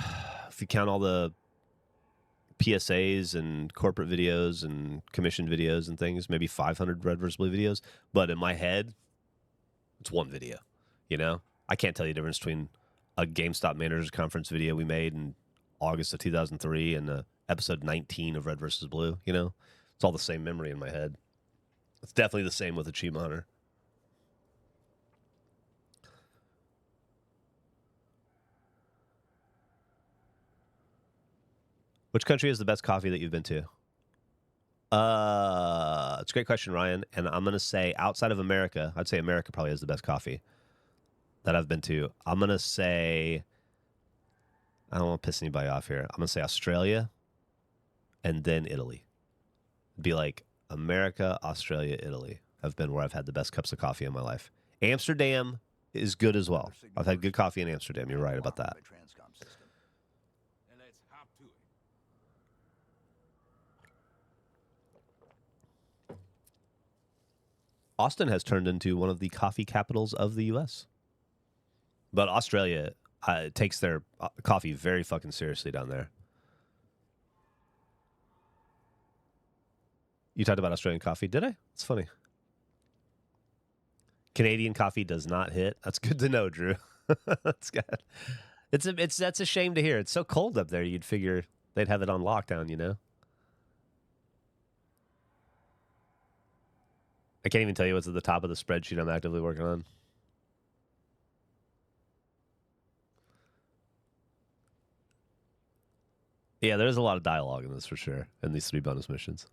if you count all the PSAs and corporate videos and commission videos and things. Maybe 500 Red versus Blue videos. But in my head, it's one video, you know. I can't tell you the difference between a GameStop Managers Conference video we made in August of 2003 and episode 19 of Red vs. Blue, you know? It's all the same memory in my head. It's definitely the same with Achievement Hunter. Which country has the best coffee that you've been to? It's a great question, Ryan. And I'm going to say outside of America, I'd say America probably has the best coffee that I've been to. I'm going to say, I don't want to piss anybody off here. I'm going to say Australia and then Italy. It'd be like America, Australia, Italy have been where I've had the best cups of coffee in my life. Amsterdam is good as well. I've had good coffee in Amsterdam. You're right about that. Austin has turned into one of the coffee capitals of the U.S. But Australia takes their coffee very fucking seriously down there. You talked about Australian coffee, did I? It's funny. Canadian coffee does not hit. That's good to know, Drew. That's good. That's a shame to hear. It's so cold up there. You'd figure they'd have it on lockdown, you know? I can't even tell you what's at the top of the spreadsheet I'm actively working on. Yeah, there's a lot of dialogue in this for sure, in these 3 bonus missions.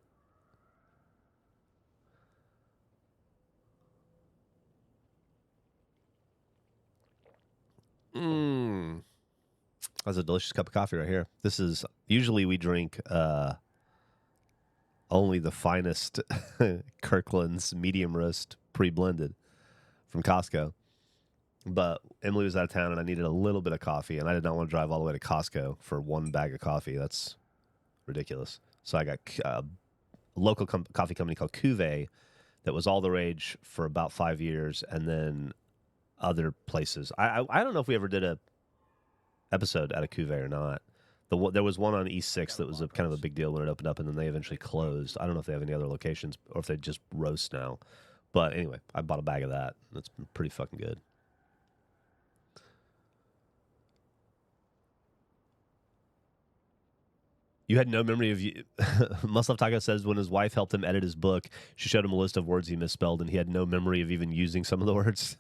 That's a delicious cup of coffee right here. This is, usually we drink only the finest Kirkland's medium roast pre-blended from Costco. But Emily was out of town, and I needed a little bit of coffee, and I did not want to drive all the way to Costco for 1 bag of coffee. That's ridiculous. So I got a local coffee company called Cuvée that was all the rage for about 5 years, and then other places. I don't know if we ever did a episode at a cuvee or not. There was one on East 6 that was a kind of a big deal when it opened up, and then they eventually closed. I don't know if they have any other locations or if they just roast now. But anyway, I bought a bag of that. It's pretty fucking good. You had no memory of you. Muslov Taco says when his wife helped him edit his book, she showed him a list of words he misspelled, and he had no memory of even using some of the words.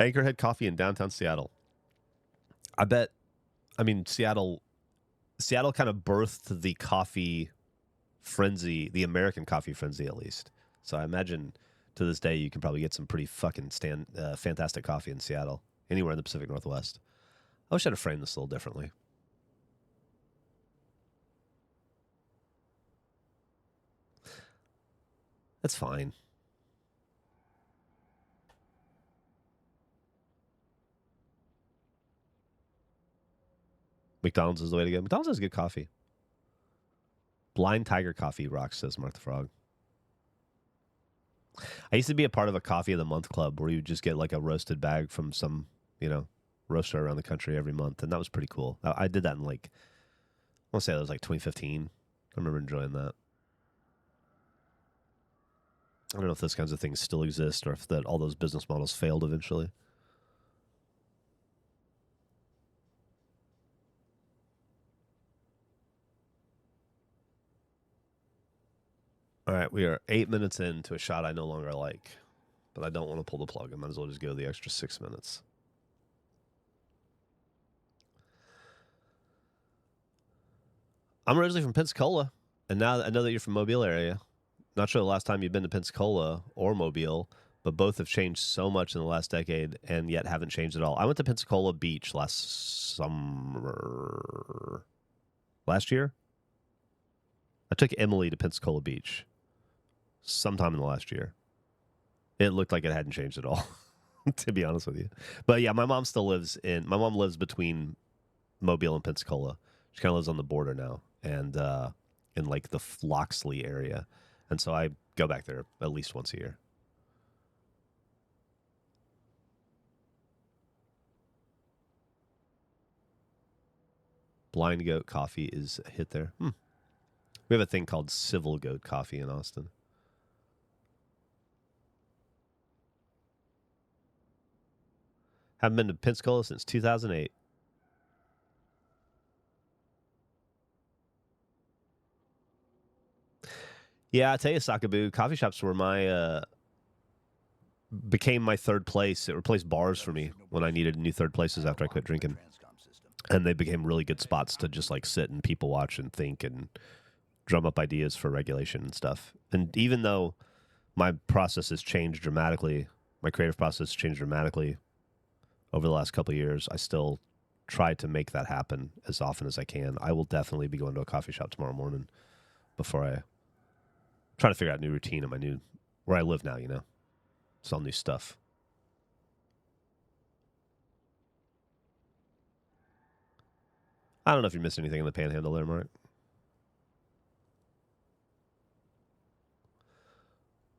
Anchorhead Coffee in downtown Seattle. Seattle kind of birthed the coffee frenzy, the American coffee frenzy at least. So I imagine to this day you can probably get some pretty fucking fantastic coffee in Seattle, anywhere in the Pacific Northwest. I wish I'd have framed this a little differently. That's fine. McDonald's is the way to go. McDonald's has good coffee. Blind Tiger Coffee rocks, says Mark the Frog. I used to be a part of a coffee of the month club where you just get like a roasted bag from some, roaster around the country every month. And that was pretty cool. I did that in I want to say that was like 2015. I remember enjoying that. I don't know if those kinds of things still exist or if all those business models failed eventually. All right, we are 8 minutes into a shot I no longer like, but I don't want to pull the plug. I might as well just go the extra 6 minutes. I'm originally from Pensacola, and now I know that you're from Mobile area. Not sure the last time you've been to Pensacola or Mobile, but both have changed so much in the last decade and yet haven't changed at all. I went to Pensacola Beach last year. I took Emily to Pensacola Beach sometime in the last year. It looked like it hadn't changed at all, to be honest with you. But yeah, my mom lives between Mobile and Pensacola. She kind of lives on the border now, and in like the Loxley area. And so I go back there at least once a year. Blind Goat Coffee is a hit there. We have a thing called Civil Goat Coffee in Austin. Haven't been to Pensacola since 2008. Yeah, I tell you, Sakabu, coffee shops were became my third place. It replaced bars for me when I needed new third places after I quit drinking. And they became really good spots to just like sit and people watch and think and drum up ideas for regulation and stuff. And even though my process has changed dramatically, my creative process has changed dramatically over the last couple of years, I still try to make that happen as often as I can. I will definitely be going to a coffee shop tomorrow morning before I try to figure out a new routine in where I live now, It's all new stuff. I don't know if you missed anything in the panhandle there, Mark.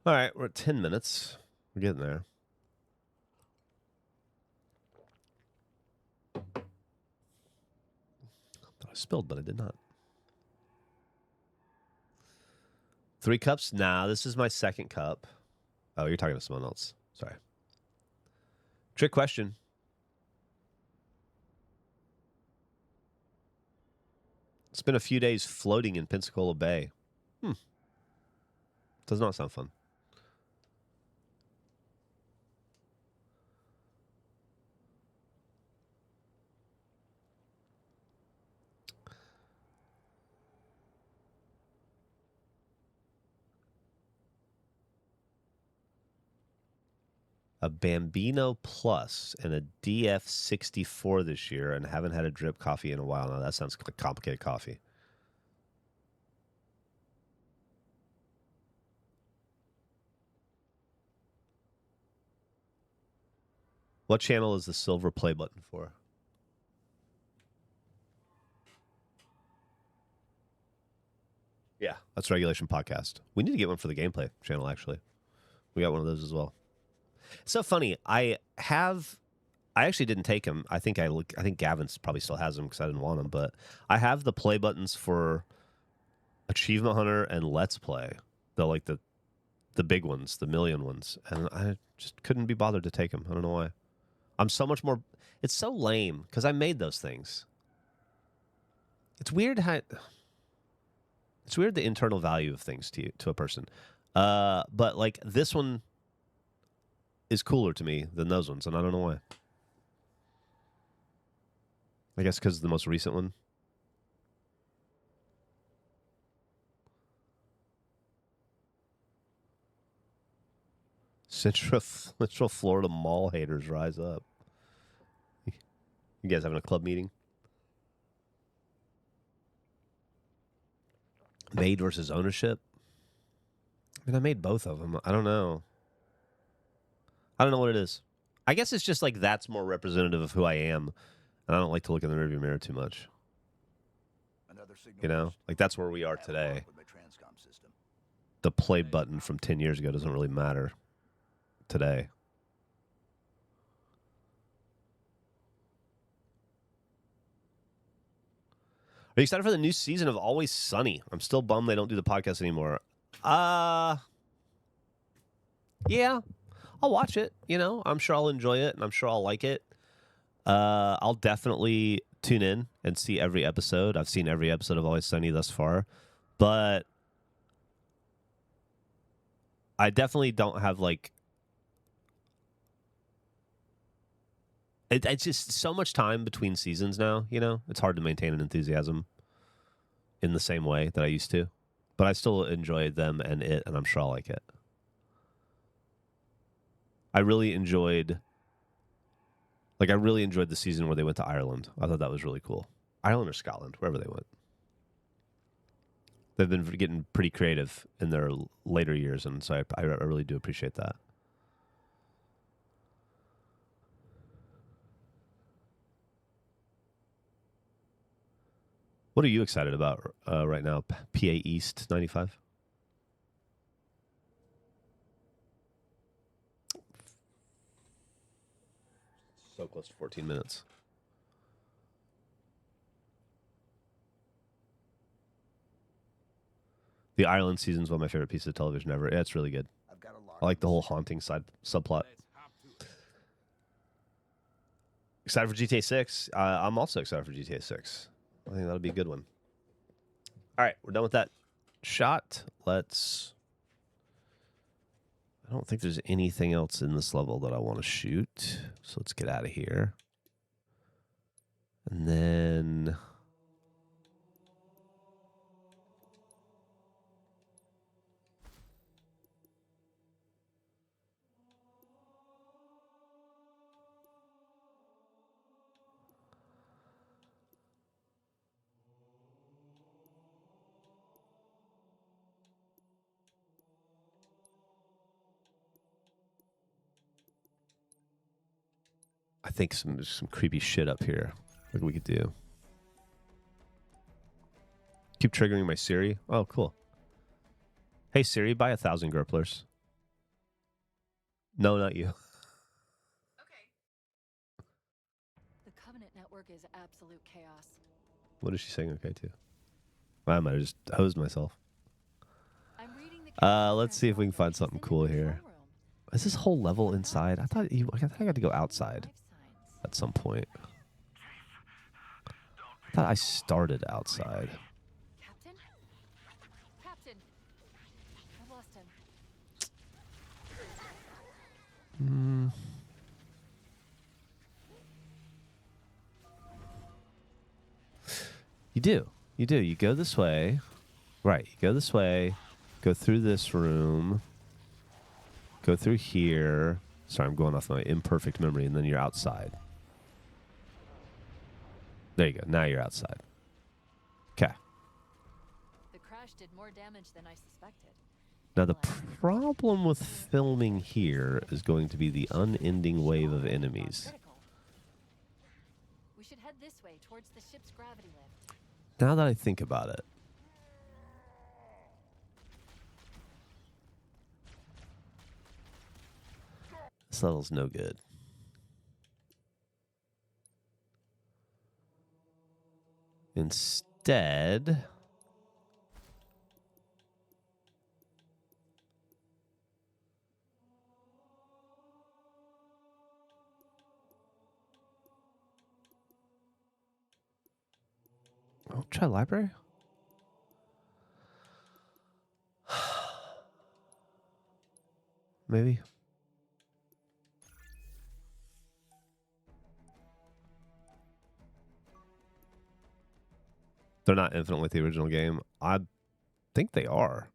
All right, we're at 10 minutes. We're getting there. I spilled, but I did not. 3 cups? Nah, this is my second cup. Oh, you're talking to someone else. Sorry. Trick question. It's been a few days floating in Pensacola Bay. Does not sound fun. A Bambino Plus and a DF64 this year, and haven't had a drip coffee in a while now. That sounds like complicated coffee. What channel is the silver play button for? Yeah, That's Regulation Podcast. We need to get one for the gameplay channel, actually. We got one of those as well. It's so funny. I actually didn't take them. I think Gavin probably still has them because I didn't want them. But I have the play buttons for Achievement Hunter and Let's Play. The big ones, the million ones. And I just couldn't be bothered to take them. I don't know why. I'm so much more... It's so lame because I made those things. It's weird how... It's weird the internal value of things to a person. But like this one is cooler to me than those ones, and I don't know why. I guess because the most recent one. Central Florida mall haters rise up. You guys having a club meeting? Made versus ownership. I mean, I made both of them. I don't know. I don't know what it is. I guess it's just like that's more representative of who I am, and I don't like to look in the rearview mirror too much. You know, like that's where we are today. The play button from 10 years ago doesn't really matter today. Are you excited for the new season of Always Sunny? I'm still bummed they don't do the podcast anymore. Yeah, I'll watch it. You know, I'm sure I'll enjoy it, and I'm sure I'll like it. I'll definitely tune in and see every episode. I've seen every episode of Always Sunny thus far, but I definitely don't have like... It's just so much time between seasons now, you know? It's hard to maintain an enthusiasm in the same way that I used to. But I still enjoy them and it, and I'm sure I'll like it. I really enjoyed the season where they went to Ireland. I thought that was really cool. Ireland or Scotland, wherever they went. They've been getting pretty creative in their later years, and so I really do appreciate that. What are you excited about right now? PA East 95? So close to 14 minutes. The Ireland season's one of my favorite pieces of television ever. Yeah, it's really good. I like the whole haunting subplot. Excited for GTA 6. I'm also excited for GTA 6. I think that'll be a good one. All right, we're done with that shot. I don't think there's anything else in this level that I want to shoot. So let's get out of here. And then... I think some creepy shit up here. What we could do. Keep triggering my Siri. Oh, cool. Hey, Siri, buy 1,000 Gerplers. No, not you. Okay. The Covenant network is absolute chaos. What is she saying okay to? I might have just hosed myself. I'm reading the Let's see if we can find something cool here. Is this whole level inside? I thought I got to go outside at some point. I thought I started outside. Captain? Captain! I've lost him. You do. You go this way. Right. You go this way. Go through this room. Go through here. Sorry, I'm going off my imperfect memory, and then you're outside. There you go. Now you're outside. Okay. The crash did more damage than I suspected. Now, the problem with filming here is going to be the unending wave of enemies. We should head this way towards the ship's gravity lift. Now that I think about it, This level's no good. Instead, I'll try library. Maybe. They're not infinite like the original game. I think they are.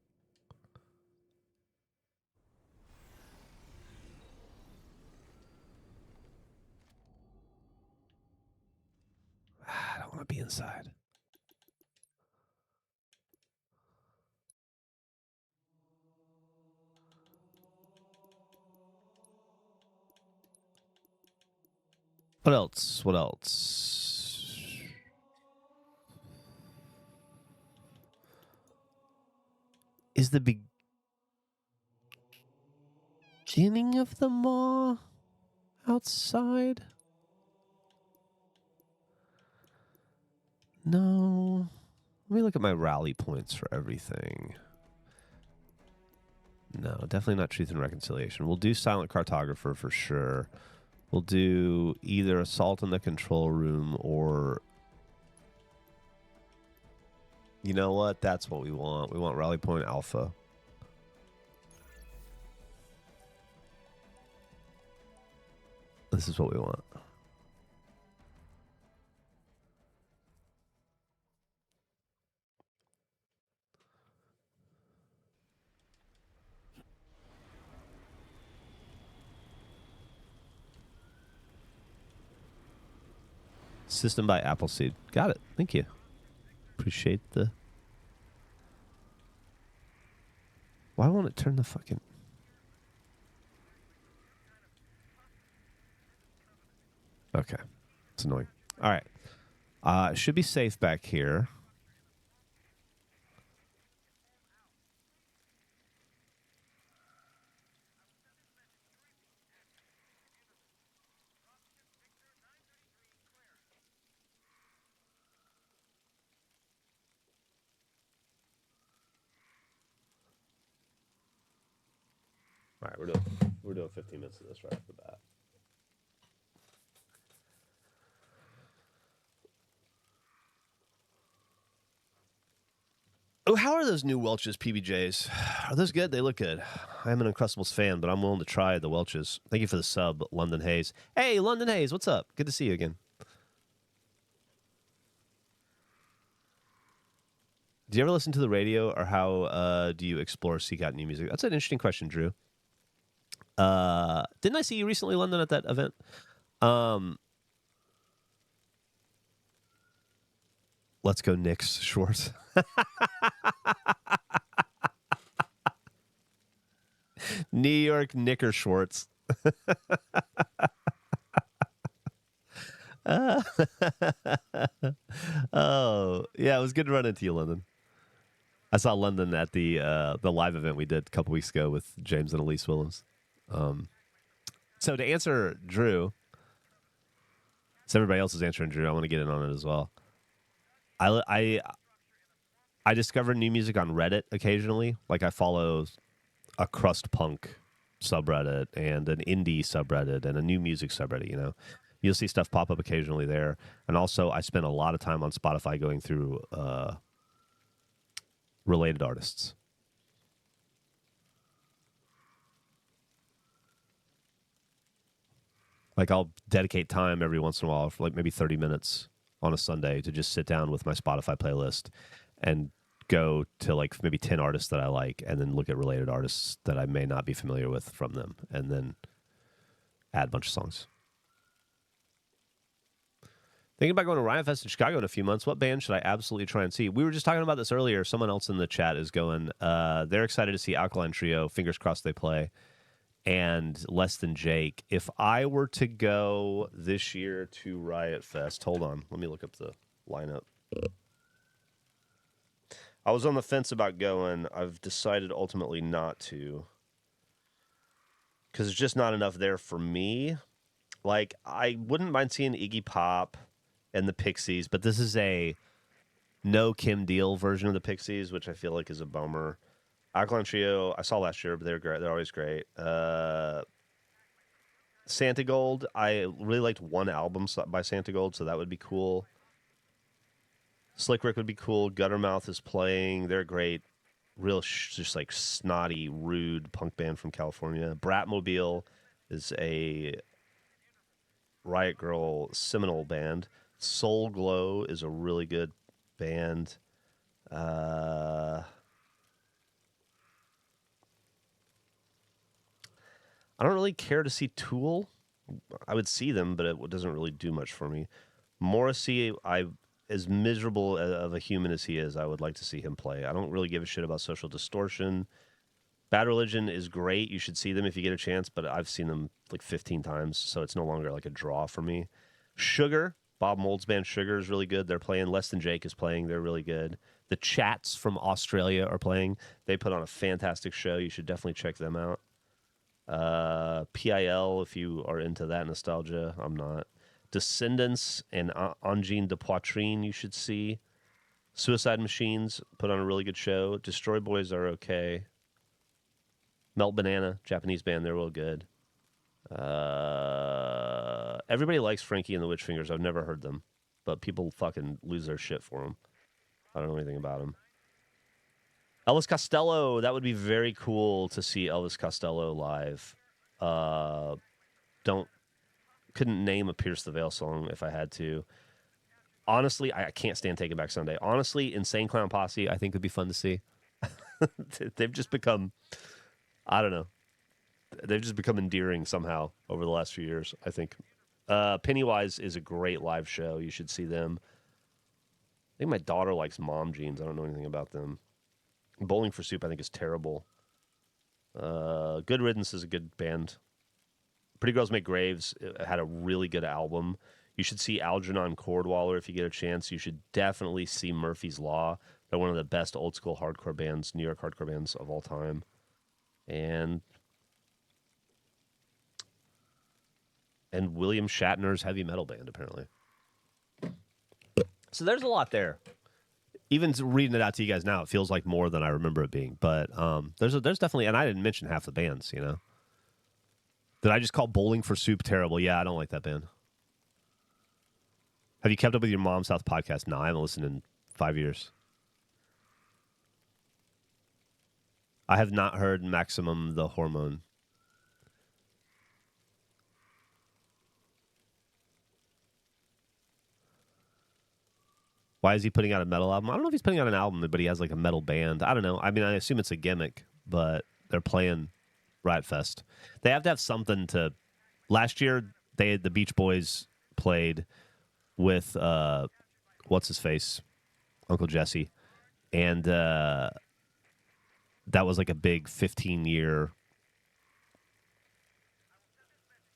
I don't want to be inside. What else? What else? Is the beginning of the maw outside? No. Let me look at my rally points for everything. No, definitely not Truth and Reconciliation. We'll do Silent Cartographer for sure. We'll do either Assault in the Control Room or... You know what? That's what we want. We want Rally Point Alpha. This is what we want. System by Appleseed. Got it. Thank you. Appreciate the... Why won't it turn the fucking... Okay. It's annoying. All right. It should be safe back here. All right, we're doing 15 minutes of this right off the bat. Oh, how are those new Welch's PBJs? Are those good? They look good. I'm an Uncrustables fan, but I'm willing to try the Welch's. Thank you for the sub, London Hayes. Hey, London Hayes, what's up? Good to see you again. Do you ever listen to the radio, or how do you explore, seek out new music? That's an interesting question, Drew. Didn't I see you recently, London, at that event? Let's go, Knicks, Schwartz. New York Knicker Schwartz. Oh, yeah, it was good to run into you, London. I saw London at the live event we did a couple weeks ago with James and Elise Willems. So to answer Drew, so everybody else is answering Drew, I want to get in on it as well. I discover new music on Reddit occasionally. Like I follow a crust punk subreddit and an indie subreddit and a new music subreddit, you know. You'll see stuff pop up occasionally there. And also I spend a lot of time on Spotify going through related artists. Like I'll dedicate time every once in a while for like maybe 30 minutes on a Sunday to just sit down with my Spotify playlist and go to like maybe 10 artists that I like and then look at related artists that I may not be familiar with from them and then add a bunch of songs. Thinking about going to Ryan Fest in Chicago in a few months. What band should I absolutely try and see? We were just talking about this earlier. Someone else in the chat is going. They're excited to see Alkaline Trio. Fingers crossed they play. And Less Than Jake. If I were to go this year to Riot Fest, hold on. Let me look up the lineup. I was on the fence about going. I've decided ultimately not to. because there's just not enough there for me. Like, I wouldn't mind seeing Iggy Pop and the Pixies, but this is a no Kim Deal version of the Pixies, which I feel like is a bummer. Alkaline Trio, I saw last year, but they're great. They're always great. Santa Gold, I really liked one album by Santa Gold, so that would be cool. Slick Rick would be cool. Guttermouth is playing. They're great. Real, just like snotty, rude punk band from California. Bratmobile is a Riot Girl seminal band. Soul Glow is a really good band. I don't really care to see Tool. I would see them, but it doesn't really do much for me. Morrissey, as miserable of a human as he is, I would like to see him play. I don't really give a shit about Social Distortion. Bad Religion is great. You should see them if you get a chance, but I've seen them like 15 times, so it's no longer like a draw for me. Sugar, Bob Mold's band Sugar is really good. They're playing. Less Than Jake is playing. They're really good. The Chats from Australia are playing. They put on a fantastic show. You should definitely check them out. PIL, if you are into that nostalgia. I'm not. Descendants and Angine de Poitrine you should see. Suicide Machines put on a really good show. Destroy Boys are okay. Melt Banana, Japanese band, they're real good. Everybody likes Frankie and the Witchfingers. I've never heard them, but people fucking lose their shit for them. I don't know anything about them. Elvis Costello, that would be very cool to see Elvis Costello live. Couldn't name a Pierce the Veil song if I had to. Honestly, I can't stand Taking Back Sunday. Honestly, Insane Clown Posse, I think would be fun to see. They've just become, I don't know. They've just become endearing somehow over the last few years, I think. Pennywise is a great live show. You should see them. I think my daughter likes Mom Jeans. I don't know anything about them. Bowling for Soup, I think, is terrible. Good Riddance is a good band. Pretty Girls Make Graves had a really good album. You should see Algernon Cordwaller if you get a chance. You should definitely see Murphy's Law. They're one of the best old school hardcore bands, New York hardcore bands of all time. And William Shatner's heavy metal band, apparently. So there's a lot there. Even reading it out to you guys now, it feels like more than I remember it being. But there's definitely, and I didn't mention half the bands, you know. Did I just call Bowling for Soup terrible? Yeah, I don't like that band. Have you kept up with your Mom's House podcast? No, I haven't listened in 5 years. I have not heard Maximum the Hormone. Why is he putting out a metal album? I don't know if he's putting out an album, but he has like a metal band. I don't know. I mean, I assume it's a gimmick, but they're playing Riot Fest. They have to have something to. Last year, the Beach Boys played with what's his face, Uncle Jesse, and that was like a big 15-year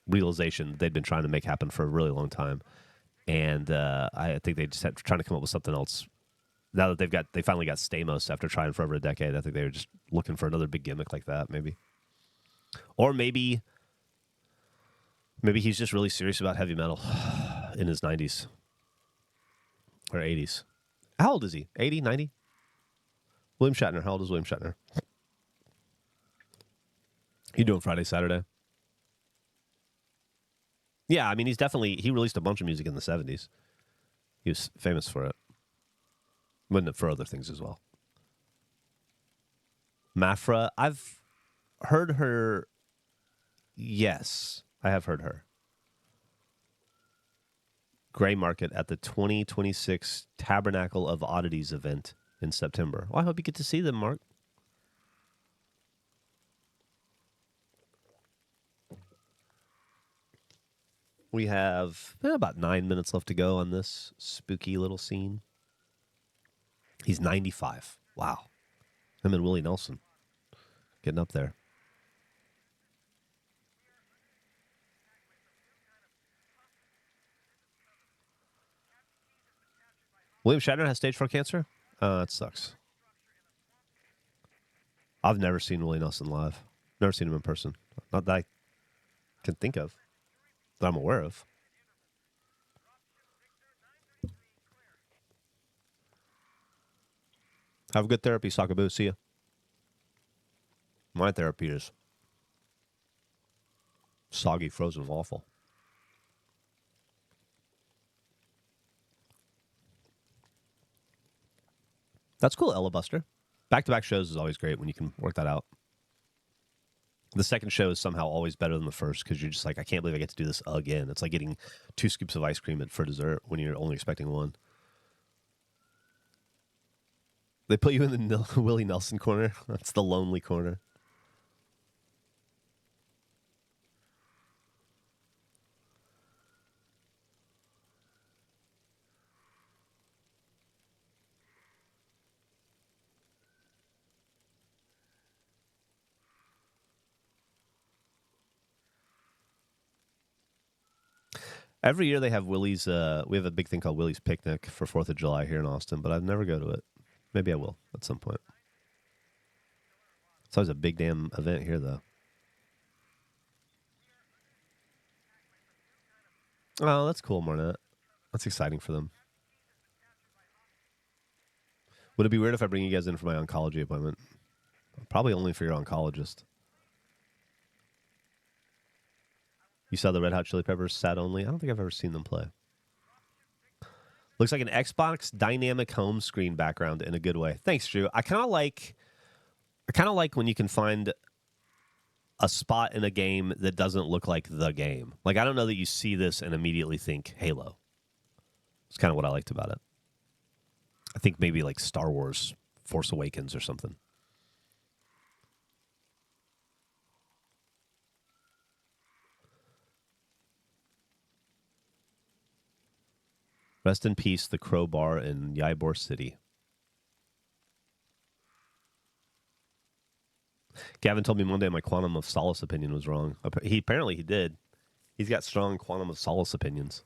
realization they'd been trying to make happen for a really long time. And I think they just had trying to come up with something else. Now that they finally got Stamos after trying for over a decade. I think they were just looking for another big gimmick like that, maybe. Or maybe he's just really serious about heavy metal in his 90s or 80s. How old is he? 80, 90? William Shatner. How old is William Shatner? You doing Friday, Saturday? Yeah, I mean, he released a bunch of music in the 70s. He was famous for it. But for other things as well. Mafra, I've heard her. Yes, I have heard her. Gray Market at the 2026 Tabernacle of Oddities event in September. Well, I hope you get to see them, Mark. We have about 9 minutes left to go on this spooky little scene. He's 95. Wow. Him and Willie Nelson getting up there. William Shatner has stage 4 cancer? That sucks. I've never seen Willie Nelson live. Never seen him in person. Not that I can think of that I'm aware of. Have a good therapy, Sakaboo. See ya. My therapy is soggy frozen waffle. That's cool, Ella Buster. Back-to-back shows is always great when you can work that out. The second show is somehow always better than the first because you're just like, I can't believe I get to do this again. It's like getting 2 scoops of ice cream for dessert when you're only expecting 1. They put you in the Willie Nelson corner. That's the lonely corner. Every year they have Willie's. We have a big thing called Willie's Picnic for 4th of July here in Austin, but I never go to it. Maybe I will at some point. It's always a big damn event here, though. Oh, that's cool, Marnette. That's exciting for them. Would it be weird if I bring you guys in for my oncology appointment? Probably only for your oncologist. You saw the Red Hot Chili Peppers sat only? I don't think I've ever seen them play. Looks like an Xbox dynamic home screen background in a good way. Thanks, Drew. I kind of like when you can find a spot in a game that doesn't look like the game. Like, I don't know that you see this and immediately think Halo. It's kind of what I liked about it. I think maybe like Star Wars Force Awakens or something. Rest in peace, the Crowbar in Ybor City. Gavin told me Monday my Quantum of Solace opinion was wrong. Apparently he did. He's got strong Quantum of Solace opinions.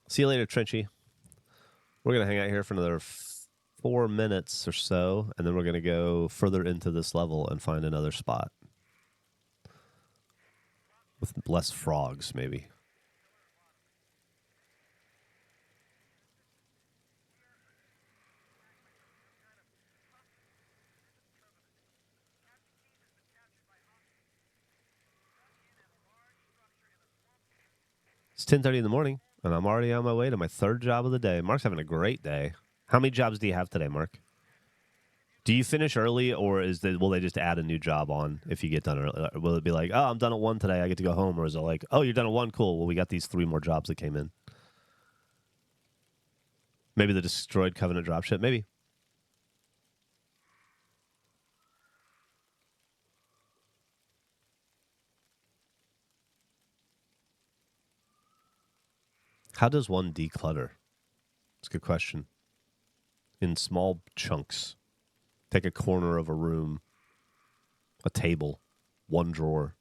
See you later, Trenchy. We're going to hang out here for another 4 minutes or so, and then we're going to go further into this level and find another spot. With less frogs, maybe. It's 10:30 in the morning, and I'm already on my way to my 3rd job of the day. Mark's having a great day. How many jobs do you have today, Mark? Do you finish early, or will they just add a new job on if you get done early? Will it be like, oh, I'm done at 1 today, I get to go home? Or is it like, oh, you're done at 1, cool, well, we got these 3 more jobs that came in? Maybe the destroyed Covenant dropship, maybe. How does one declutter? It's a good question. In small chunks. Take a corner of a room, a table, 1 drawer,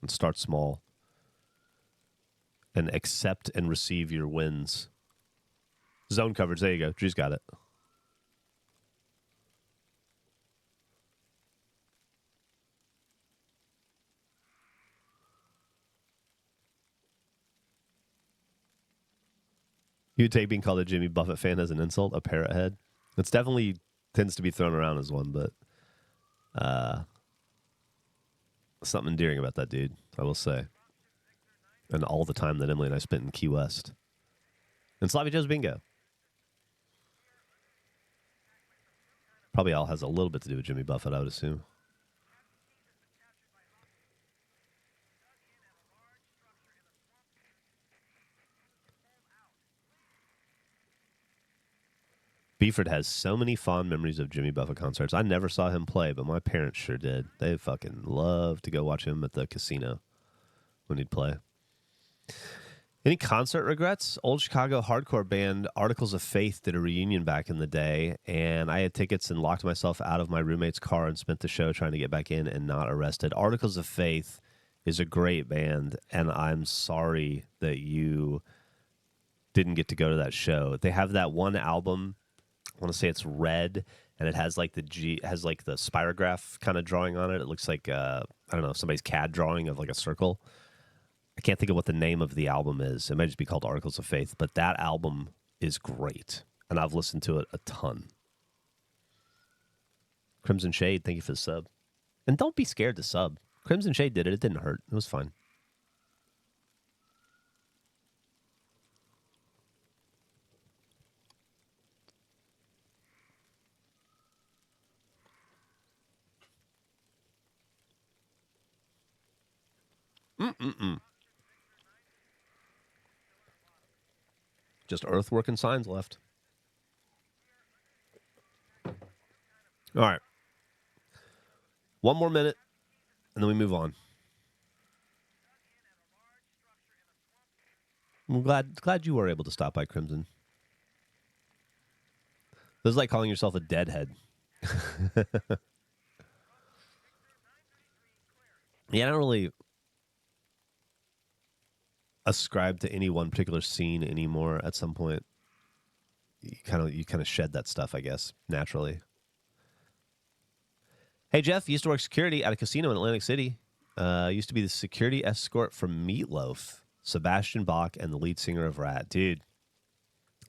and start small. And accept and receive your wins. Zone coverage, there you go. Drew's got it. You take being called a Jimmy Buffett fan as an insult, a parrot head. It's definitely tends to be thrown around as one, but something endearing about that dude, I will say. And all the time that Emily and I spent in Key West. And Sloppy Joe's Bingo. Probably all has a little bit to do with Jimmy Buffett, I would assume. Beeford has so many fond memories of Jimmy Buffett concerts. I never saw him play, but my parents sure did. They fucking loved to go watch him at the casino when he'd play. Any concert regrets? Old Chicago hardcore band Articles of Faith did a reunion back in the day, and I had tickets and locked myself out of my roommate's car and spent the show trying to get back in and not arrested. Articles of Faith is a great band, and I'm sorry that you didn't get to go to that show. They have that one album. I want to say it's red, and it has like the spirograph kind of drawing on it. It looks like I don't know, somebody's CAD drawing of like a circle. I can't think of what the name of the album is. It might just be called Articles of Faith, but that album is great, and I've listened to it a ton. Crimson Shade, thank you for the sub. And don't be scared to sub. Crimson Shade did it. It didn't hurt. It was fine. Just earthwork and signs left. All right. One more minute, and then we move on. I'm glad you were able to stop by, Crimson. This is like calling yourself a deadhead. Yeah, I don't really ascribe to any one particular scene anymore. At some point, you kind of shed that stuff, I guess, naturally. Hey, Geoff, used to work security at a casino in Atlantic City. Used to be the security escort for Meatloaf, Sebastian Bach, and the lead singer of Rat. Dude,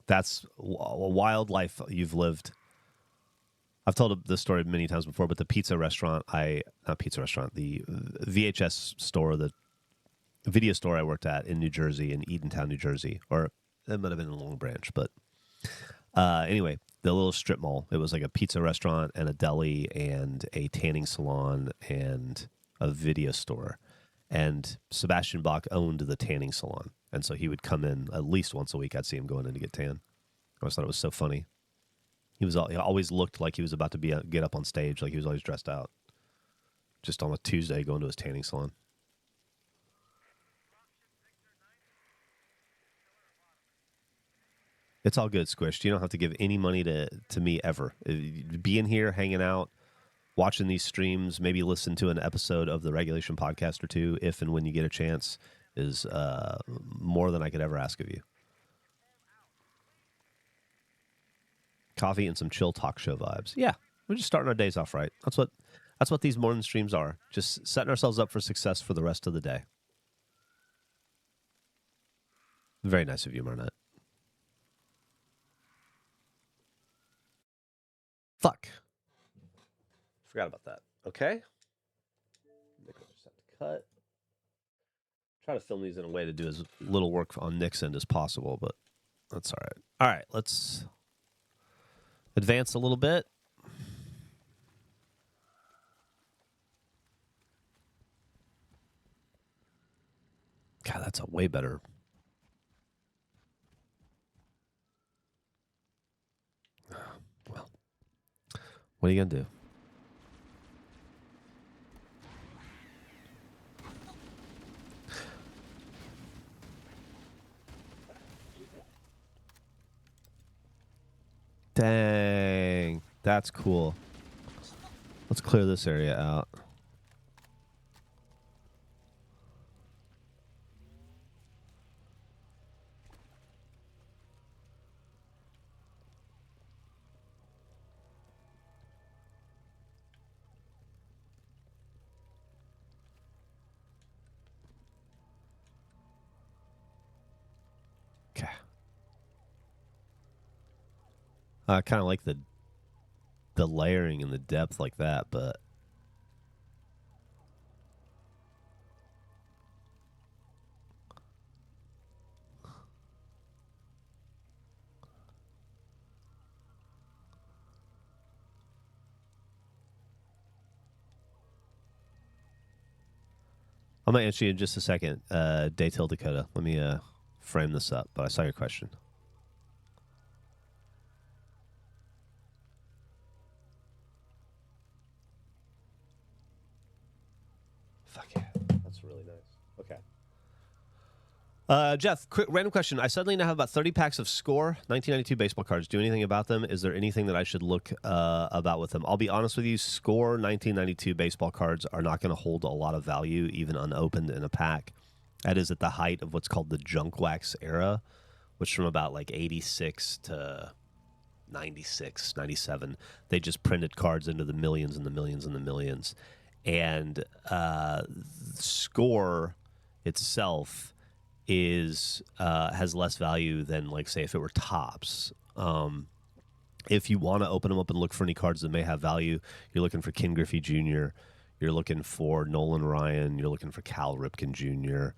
that's a wild life you've lived. I've told this story many times before, but the the VHS store, the video store I worked at in New Jersey, in Edentown, New Jersey, or it might have been in Long Branch, but anyway, the little strip mall. It was like a pizza restaurant and a deli and a tanning salon and a video store. And Sebastian Bach owned the tanning salon, and so he would come in at least once a week. I'd see him going in to get tan. I always thought it was so funny. He always looked like he was about to get up on stage, like he was always dressed out. Just on a Tuesday, going to his tanning salon. It's all good, Squished. You don't have to give any money to me ever. Being here, hanging out, watching these streams, maybe listen to an episode of the Regulation Podcast or two, if and when you get a chance, is more than I could ever ask of you. Coffee and some chill talk show vibes. Yeah, we're just starting our days off right. That's what these morning streams are. Just setting ourselves up for success for the rest of the day. Very nice of you, Marnette. Fuck. Forgot about that. Okay. Just have to cut. Try to film these in a way to do as little work on Nick's end as possible, but that's all right. All right, let's advance a little bit. God, that's a way better. Well, what are you going to do? Dang, that's cool. Let's clear this area out. Okay. I kind of like the layering and the depth like that, but I'm going to answer you in just a second, Daytil Dakota. Let me frame this up, but I saw your question. Fuck yeah. That's really nice. Okay. Geoff, quick random question. I suddenly now have about 30 packs of Score 1992 baseball cards. Do anything about them? Is there anything that I should look about with them? I'll be honest with you. Score 1992 baseball cards are not going to hold a lot of value, even unopened in a pack. That is at the height of what's called the junk wax era, which from about like 86 to 96, 97, they just printed cards into the millions and the millions and the millions. And Score itself is has less value than, like, say, if it were Tops. If you want to open them up and look for any cards that may have value, you're looking for Ken Griffey Jr., you're looking for Nolan Ryan, you're looking for Cal Ripken Jr.,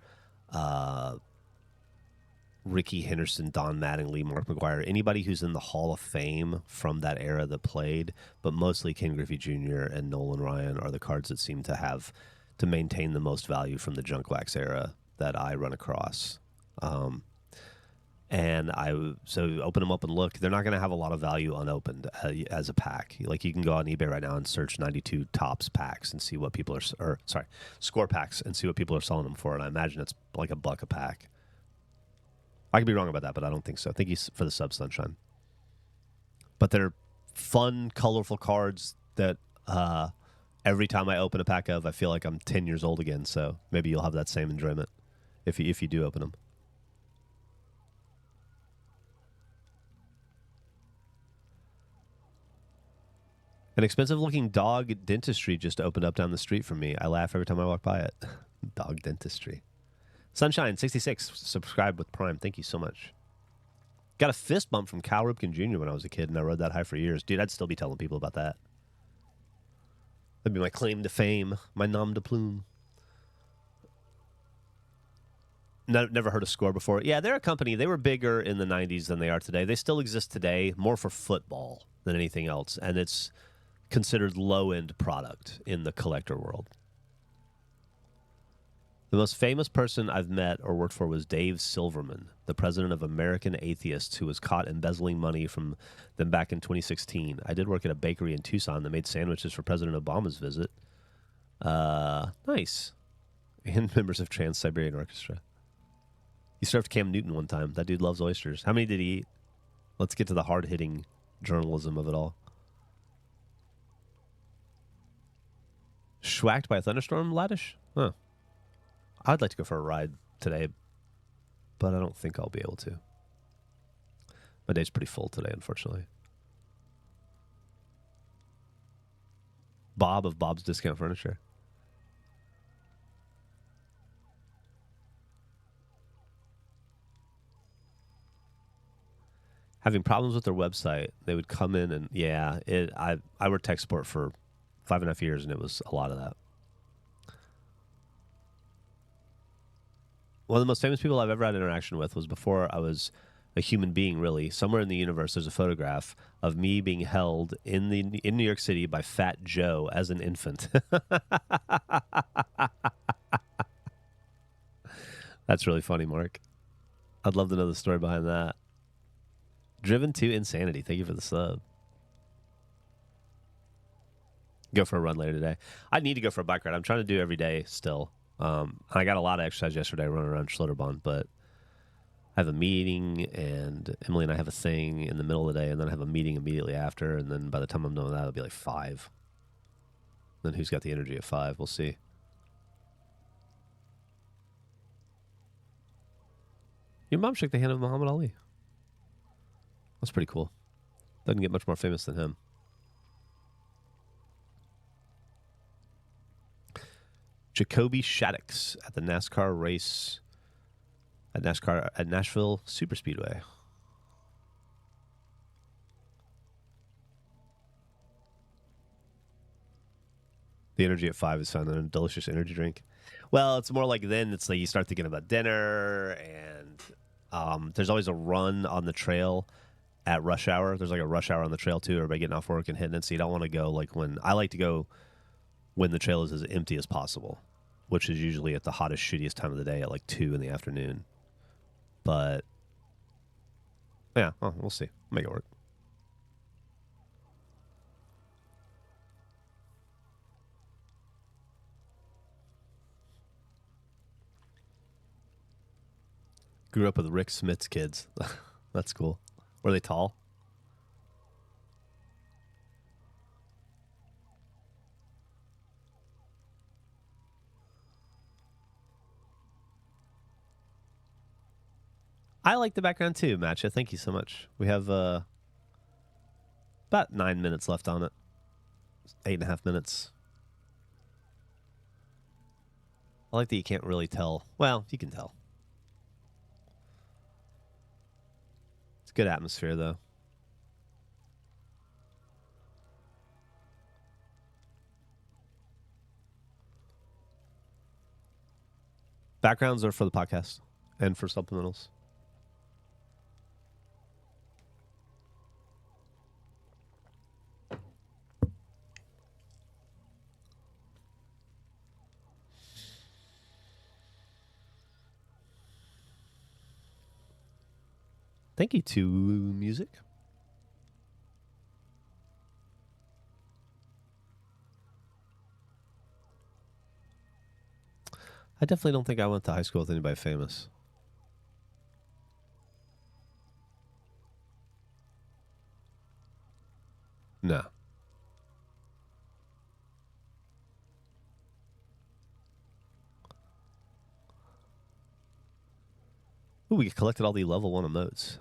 Ricky Henderson, Don Mattingly, Mark McGuire, anybody who's in the Hall of Fame from that era that played, but mostly Ken Griffey Jr. and Nolan Ryan are the cards that seem to have to maintain the most value from the junk wax era that I run across. So open them up and look. They're not going to have a lot of value unopened as a pack. Like, you can go on eBay right now and search 92 Tops packs and see what people are, Score packs, and see what people are selling them for. And I imagine it's like $1 a pack. I could be wrong about that, but I don't think so. Thank you for the sub, Sunshine. But they're fun, colorful cards that every time I open a pack of, I feel like I'm 10 years old again. So maybe you'll have that same enjoyment if you do open them. An expensive-looking dog dentistry just opened up down the street from me. I laugh every time I walk by it. Dog dentistry. Sunshine66 subscribed with Prime. Thank you so much. Got a fist bump from Cal Ripken Jr. when I was a kid, and I rode that high for years. Dude, I'd still be telling people about that. That'd be my claim to fame, my nom de plume. Never heard of Score before. Yeah, they're a company. They were bigger in the 90s than they are today. They still exist today, more for football than anything else, and it's considered low-end product in the collector world. The most famous person I've met or worked for was Dave Silverman, the president of American Atheists, who was caught embezzling money from them back in 2016. I did work at a bakery in Tucson that made sandwiches for President Obama's visit. Nice. And members of Trans-Siberian Orchestra. He served Cam Newton one time. That dude loves oysters. How many did he eat? Let's get to the hard-hitting journalism of it all. Schwacked by a thunderstorm, Laddish? Huh. I'd like to go for a ride today, but I don't think I'll be able to. My day's pretty full today, unfortunately. Bob of Bob's Discount Furniture. Having problems with their website. They would come in and, I worked tech support for 5.5 years, and it was a lot of that. One of the most famous people I've ever had interaction with was before I was a human being, really. Somewhere in the universe, there's a photograph of me being held in New York City by Fat Joe as an infant. That's really funny, Mark. I'd love to know the story behind that. Driven to Insanity. Thank you for the sub. Go for a run later today. I need to go for a bike ride. I'm trying to do every day still. I got a lot of exercise yesterday running around Schlitterbahn, but I have a meeting, and Emily and I have a thing in the middle of the day, and then I have a meeting immediately after, and then by the time I'm done with that, it'll be like 5. Then who's got the energy at 5? We'll see. Your mom shook the hand of Muhammad Ali. That's pretty cool. Doesn't get much more famous than him. Jacoby Shaddix at the NASCAR race at Nashville Superspeedway. The energy at 5 is found in a delicious energy drink. Well, it's more like then it's like you start thinking about dinner, and there's always a run on the trail at rush hour. There's like a rush hour on the trail too. Everybody getting off work and hitting it. So you don't want to go like I like to go when the trail is as empty as possible, which is usually at the hottest, shittiest time of the day at like 2 in the afternoon. But yeah, we'll see. Make it work. Grew up with Rick Smith's kids. That's cool. Were they tall? I like the background too, Matcha. Thank you so much. We have about 9 minutes left on it. 8.5 minutes. I like that you can't really tell. Well, you can tell. It's good atmosphere, though. Backgrounds are for the podcast and for supplementals. Thank you to music. I definitely don't think I went to high school with anybody famous. No. Ooh, we collected all the level 1 emotes.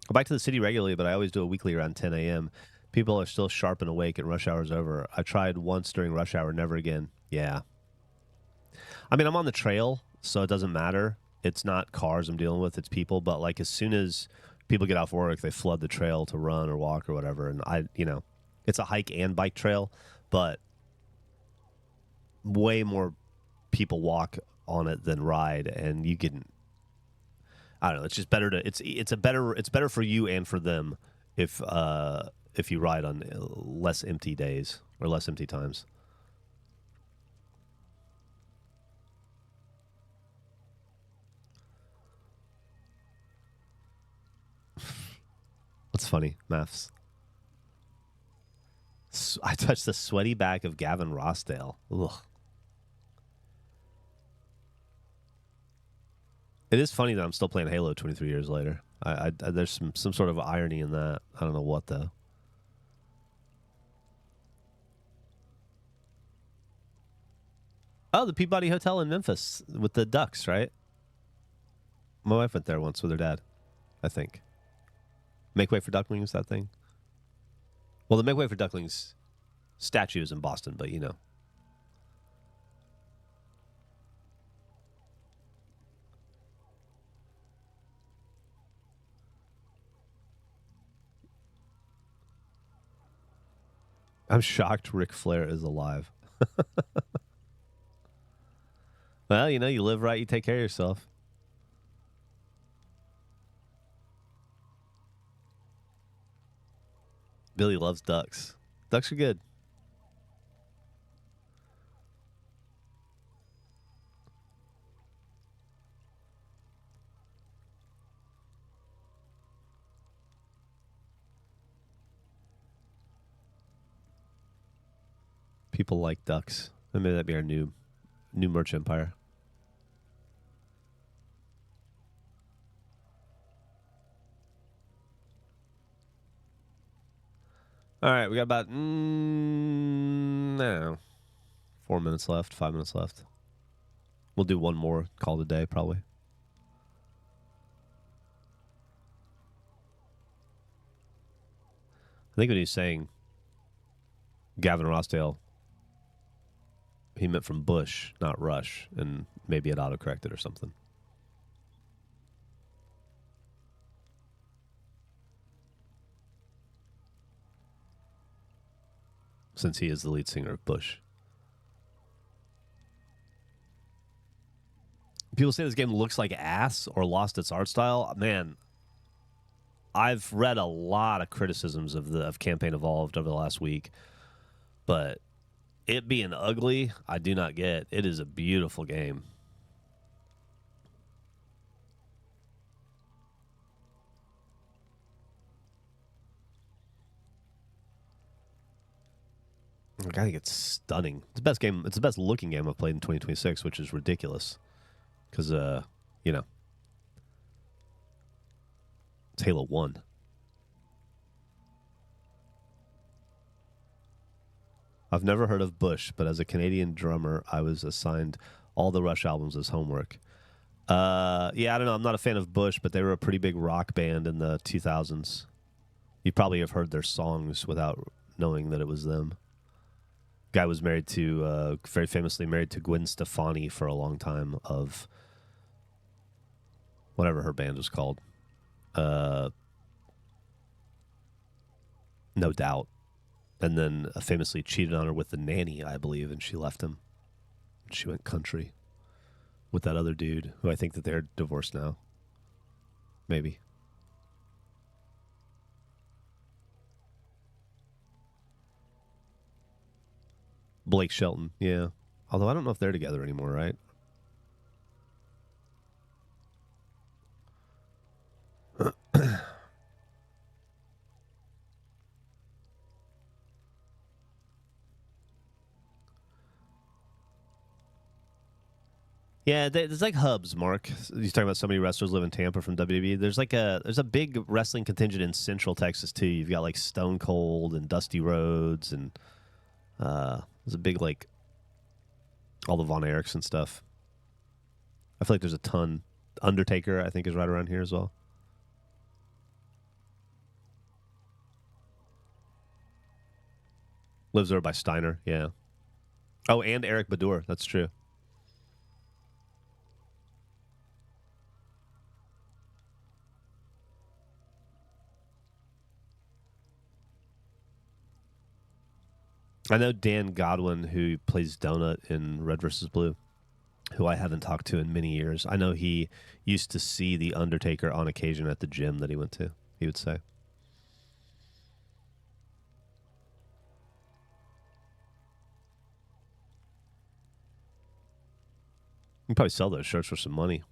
Go back to the city regularly, but I always do a weekly around 10 a.m. People are still sharp and awake and rush hour's over. I tried once during rush hour, never again. Yeah. I mean, I'm on the trail, so it doesn't matter. It's not cars I'm dealing with, it's people. But, like, as soon as people get off work, they flood the trail to run or walk or whatever. And it's a hike and bike trail, but way more people walk on it than ride. And you can, I don't know. It's just better to. It's better for you and for them if you ride on less empty days or less empty times. What's funny, Maths? I touched the sweaty back of Gavin Rossdale. Ugh. It is funny that I'm still playing Halo 23 years later. There's some sort of irony in that. I don't know what, though. Oh, the Peabody Hotel in Memphis with the ducks, right? My wife went there once with her dad, I think. Make Way for Ducklings, that thing? Well, the Make Way for Ducklings statue is in Boston, but you know. I'm shocked Ric Flair is alive. Well, you know, you live right, you take care of yourself. Billy loves ducks. Ducks are good. People like ducks. Maybe that'd be our new merch empire. All right, we got about no, 4 minutes left, 5 minutes left. We'll do one more call today, probably. I think when he's saying Gavin Rossdale, he meant from Bush, not Rush, and maybe it autocorrected or something. Since he is the lead singer of Bush. People say this game looks like ass or lost its art style. Man, I've read a lot of criticisms of Campaign Evolved over the last week, but it being ugly, I do not get. It is a beautiful game. I think it's stunning. It's the best game. It's the best looking game I've played in 2026, which is ridiculous. Because, you know, it's Halo 1. I've never heard of Bush, but as a Canadian drummer, I was assigned all the Rush albums as homework. Yeah, I don't know. I'm not a fan of Bush, but they were a pretty big rock band in the 2000s. You probably have heard their songs without knowing that it was them. Guy was married to, very famously married to Gwen Stefani for a long time of whatever her band was called. No Doubt. And then famously cheated on her with the nanny, I believe, and she left him. She went country with that other dude, who I think that they're divorced now. Maybe. Blake Shelton, yeah. Although I don't know if they're together anymore, right? Yeah, there's like hubs, Mark. You're talking about so many wrestlers live in Tampa from WWE. There's a big wrestling contingent in Central Texas too. You've got like Stone Cold and Dusty Rhodes, and there's a big like all the Von Erichs and stuff. I feel like there's a ton. Undertaker, I think, is right around here as well. Lives over by Steiner, yeah. Oh, and Eric Badur. That's true. I know Dan Godwin, who plays Donut in Red vs. Blue, who I haven't talked to in many years. I know he used to see The Undertaker on occasion at the gym that he went to, he would say. You can probably sell those shirts for some money.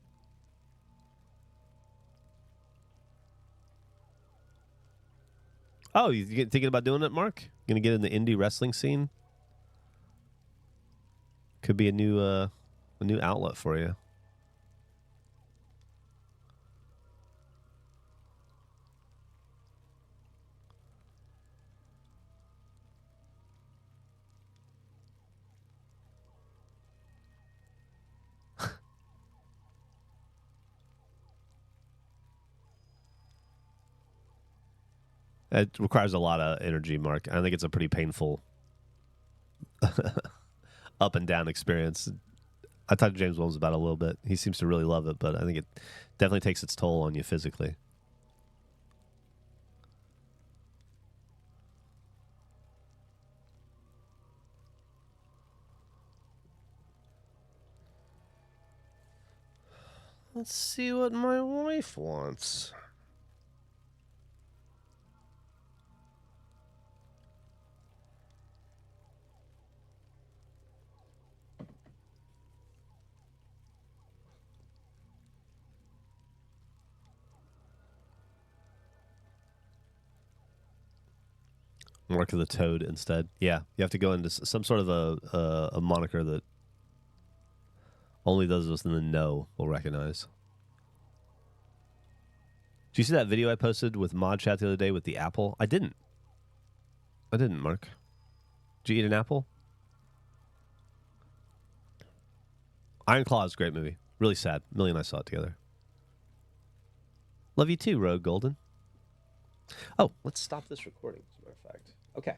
Oh, you thinking about doing it, Mark? Gonna get in the indie wrestling scene? Could be a new outlet for you. It requires a lot of energy, Mark. I think it's a pretty painful up and down experience. I talked to James Williams about it a little bit. He seems to really love it, but I think it definitely takes its toll on you physically. Let's see what my wife wants. Mark of the Toad instead. Yeah, you have to go into some sort of a moniker that only those of us in the know will recognize. Did you see that video I posted with Mod Chat the other day with the apple? I didn't, Mark. Did you eat an apple? Iron Claw is a great movie. Really sad. Millie and I saw it together. Love you too, Rogue Golden. Oh, let's stop this recording, as a matter of fact. Okay.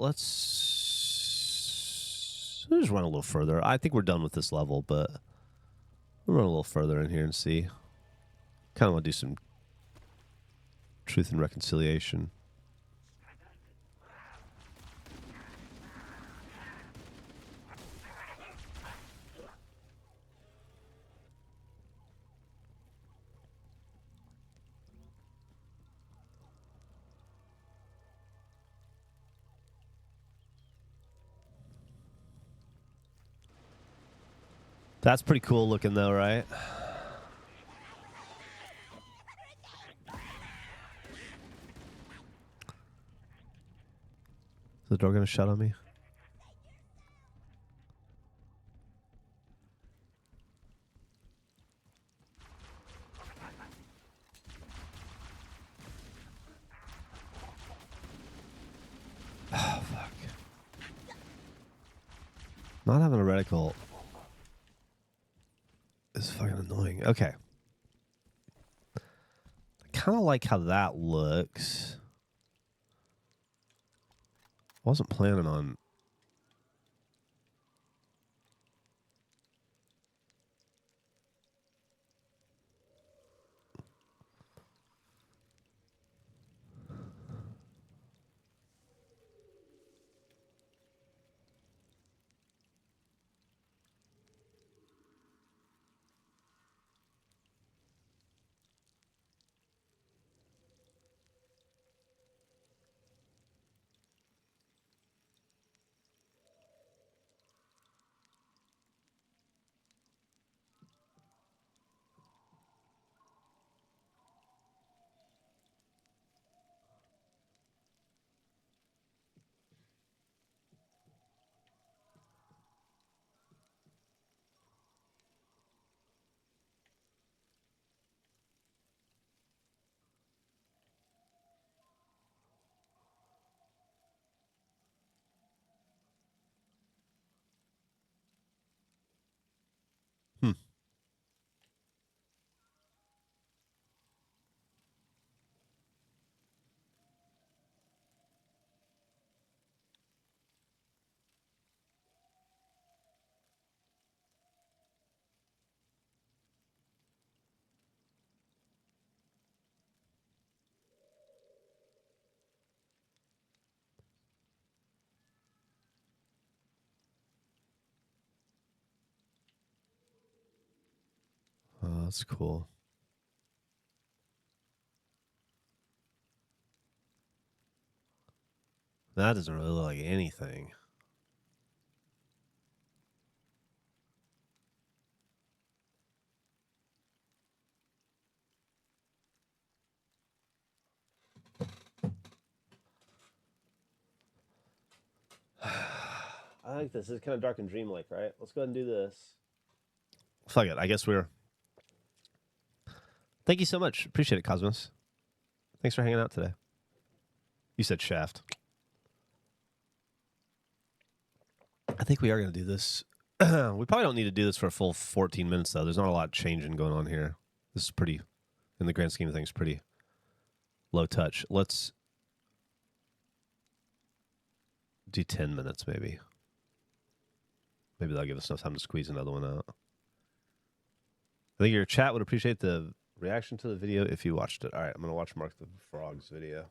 Let's just run a little further. I think we're done with this level, but we'll run a little further in here and see. Kind of want to do some truth and reconciliation. That's pretty cool looking, though, right? Is the door going to shut on me? Oh, fuck. Not having a reticle Okay. I kind of like how that looks. Wasn't planning on... Hmm. Oh, that's cool. That doesn't really look like anything. I like this. This is kind of dark and dreamlike, right? Let's go ahead and do this. Fuck it. I guess we're... Thank you so much. Appreciate it, Cosmos. Thanks for hanging out today. You said Shaft. I think we are going to do this. We probably don't need to do this for a full 14 minutes, though. There's not a lot changing going on here. This is pretty, in the grand scheme of things, pretty low touch. Let's do 10 minutes, maybe. Maybe that'll give us enough time to squeeze another one out. I think your chat would appreciate the reaction to the video if you watched it. All right, I'm going to watch Mark the Frog's video.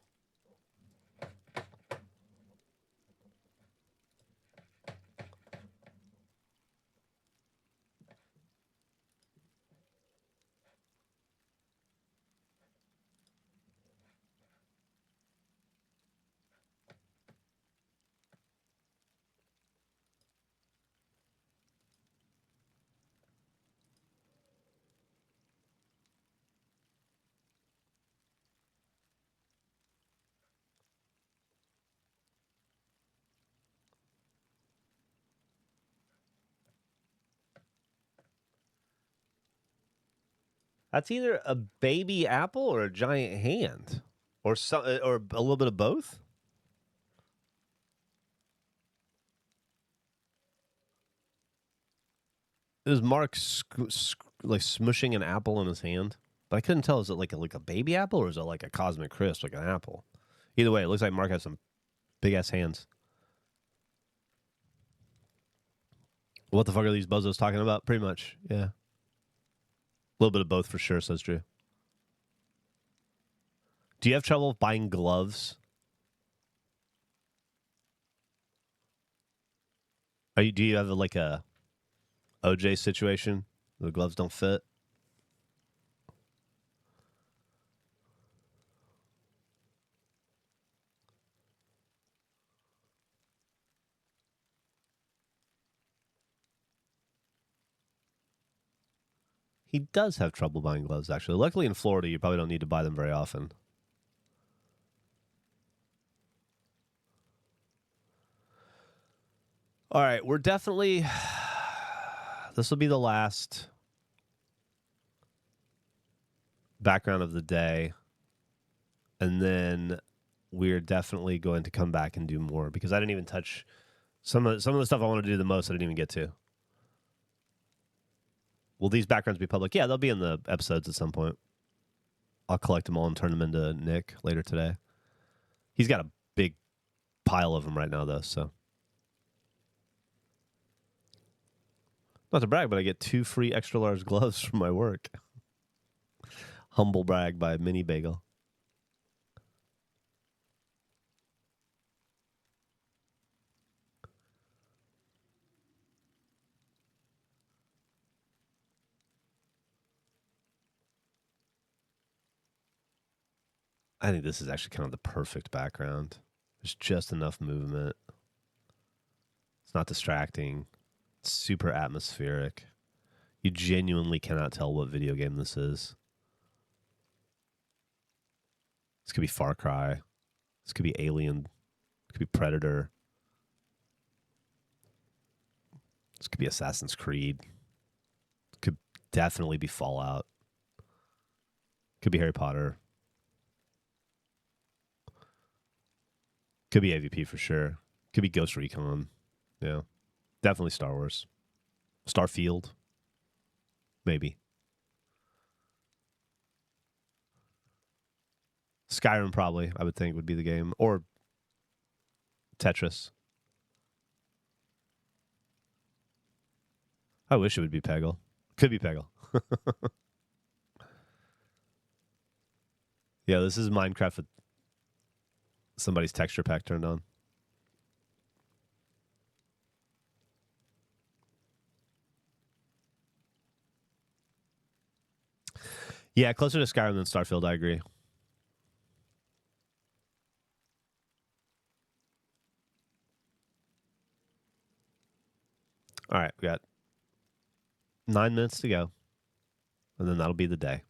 That's either a baby apple or a giant hand, or some, or a little bit of both. It was Mark like smushing an apple in his hand, but I couldn't tell. Is it like a baby apple or is it like a cosmic crisp, like an apple? Either way, it looks like Mark has some big ass hands. What the fuck are these buzzos talking about? Pretty much, yeah. A little bit of both for sure, says Drew. Do you have trouble buying gloves? Do you have like a OJ situation? The gloves don't fit? He does have trouble buying gloves, actually. Luckily in Florida, you probably don't need to buy them very often. All right, we're definitely... This will be the last background of the day. And then we're definitely going to come back and do more because I didn't even touch some of the stuff I want to do the most I didn't even get to. Will these backgrounds be public? Yeah, they'll be in the episodes at some point. I'll collect them all and turn them into Nick later today. He's got a big pile of them right now, though, so. Not to brag, but I get 2 free extra large gloves from my work. Humble brag by Mini Bagel. I think this is actually kind of the perfect background. There's just enough movement. It's not distracting. It's super atmospheric. You genuinely cannot tell what video game this is. This could be Far Cry. This could be Alien. It could be Predator. This could be Assassin's Creed. It could definitely be Fallout. Could be Harry Potter. Could be AVP for sure. Could be Ghost Recon. Yeah. Definitely Star Wars. Starfield. Maybe. Skyrim probably, I would think, would be the game. Or Tetris. I wish it would be Peggle. Could be Peggle. Yeah, this is Minecraft with somebody's texture pack turned on. Yeah, closer to Skyrim than Starfield, I agree. All right, we got 9 minutes to go. And then that'll be the day.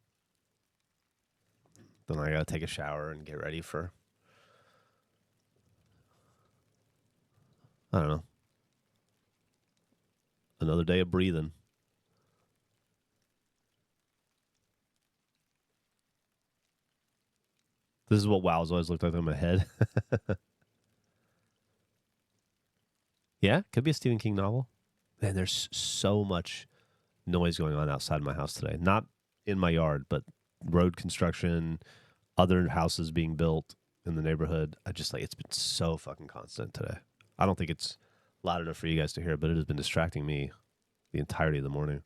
Then I got to take a shower and get ready for, I don't know, another day of breathing. This is what WoW's always looked like in my head. Yeah, could be a Stephen King novel. Man, there's so much noise going on outside my house today. Not in my yard, but road construction, other houses being built in the neighborhood. I just it's been so fucking constant today. I don't think it's loud enough for you guys to hear, but it has been distracting me the entirety of the morning.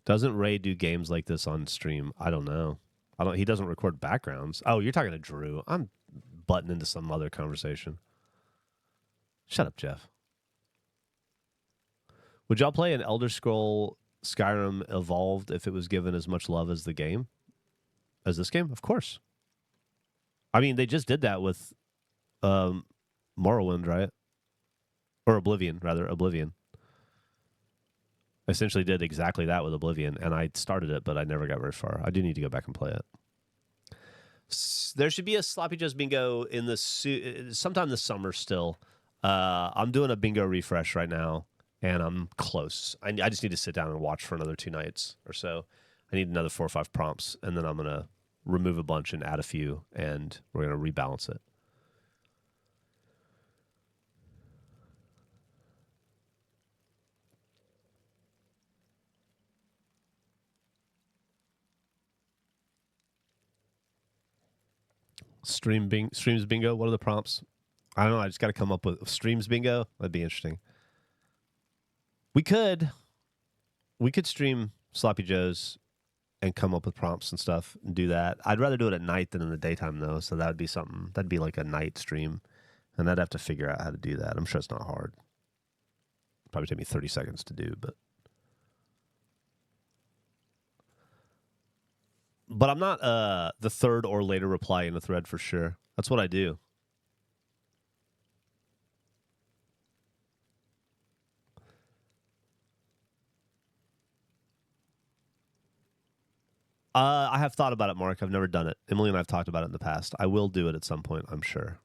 Doesn't Ray do games like this on stream? I don't know. He doesn't record backgrounds. Oh, you're talking to Drew. I'm butting into some other conversation. Shut up, Geoff. Would y'all play an Elder Scroll Skyrim Evolved if it was given as much love as the game? As this game? Of course. I mean, they just did that with Morrowind, right? Or Oblivion, rather. Oblivion. I essentially did exactly that with Oblivion, and I started it, but I never got very far. I do need to go back and play it. There should be a Sloppy Joe's bingo in the sometime this summer still. I'm doing a bingo refresh right now, and I'm close. I just need to sit down and watch for another 2 nights or so. I need another 4 or 5 prompts, and then I'm going to remove a bunch and add a few, and we're going to rebalance it. Streams bingo. What are the prompts? I don't know. I just got to come up with streams bingo. That'd be interesting. We could stream Sloppy Joe's and come up with prompts and stuff and do that. I'd rather do it at night than in the daytime though. So that would be something. That'd be like a night stream, and I'd have to figure out how to do that. I'm sure it's not hard. Probably take me 30 seconds to do, but I'm not the third or later reply in a thread for sure. That's what I do. I have thought about it, Mark. I've never done it. Emily and I have talked about it in the past. I will do it at some point, I'm sure.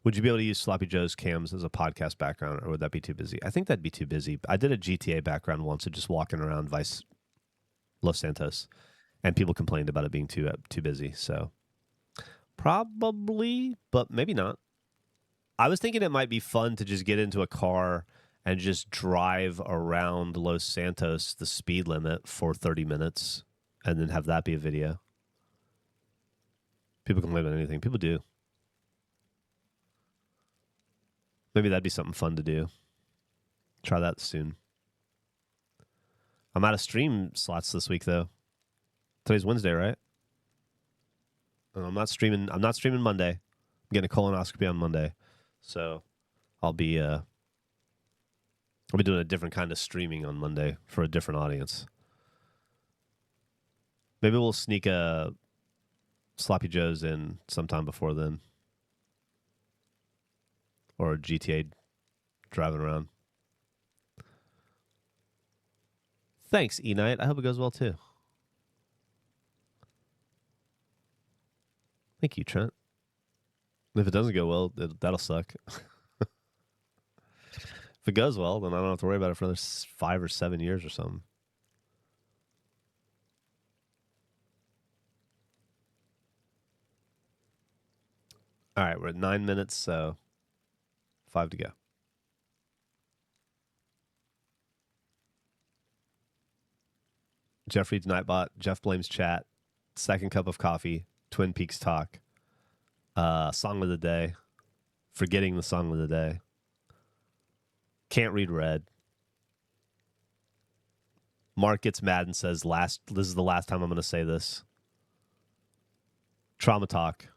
Would you be able to use Sloppy Joe's cams as a podcast background, or would that be too busy? I think that'd be too busy. I did a GTA background once of just walking around Los Santos, And people complained about it being too busy. So probably, but maybe not. I was thinking it might be fun to just get into a car and just drive around Los Santos the speed limit for 30 minutes and then have that be a video. People complain about anything. People do. Maybe that'd be something fun to do. Try that soon. I'm out of stream slots this week, though. Today's Wednesday, right? And I'm not streaming Monday. I'm getting a colonoscopy on Monday. So I'll be doing a different kind of streaming on Monday for a different audience. Maybe we'll sneak a Sloppy Joe's in sometime before then. Or a GTA driving around. Thanks, E-Night. I hope it goes well, too. Thank you, Trent. If it doesn't go well, that'll suck. If it goes well, then I don't have to worry about it for another 5 or 7 years or something. All right, we're at 9 minutes, so 5 to go. Geoff reads Nightbot. Geoff blames chat. Second cup of coffee. Twin Peaks talk. Song of the day. Forgetting the song of the day. Can't read red. Mark gets mad and says, this is the last time I'm going to say this. Trauma talk.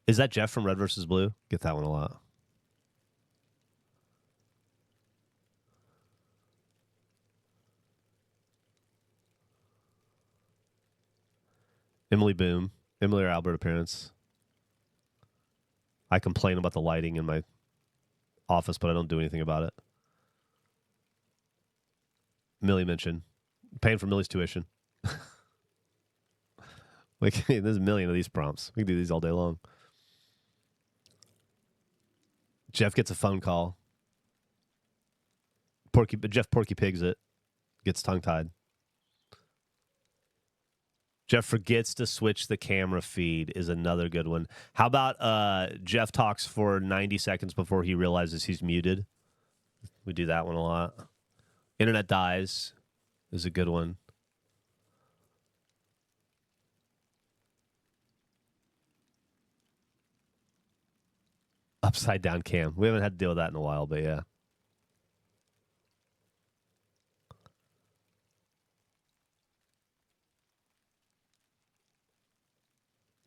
Is that Geoff from Red vs. Blue? Get that one a lot. Emily Boom. Emily or Albert appearance. I complain about the lighting in my office, but I don't do anything about it. Millie mentioned. Paying for Millie's tuition. Like, there's a million of these prompts. We can do these all day long. Geoff gets a phone call. Geoff Porky Pigs it. Gets tongue-tied. Geoff forgets to switch the camera feed is another good one. How about Geoff talks for 90 seconds before he realizes he's muted? We do that one a lot. Internet dies is a good one. Upside down cam. We haven't had to deal with that in a while, but yeah.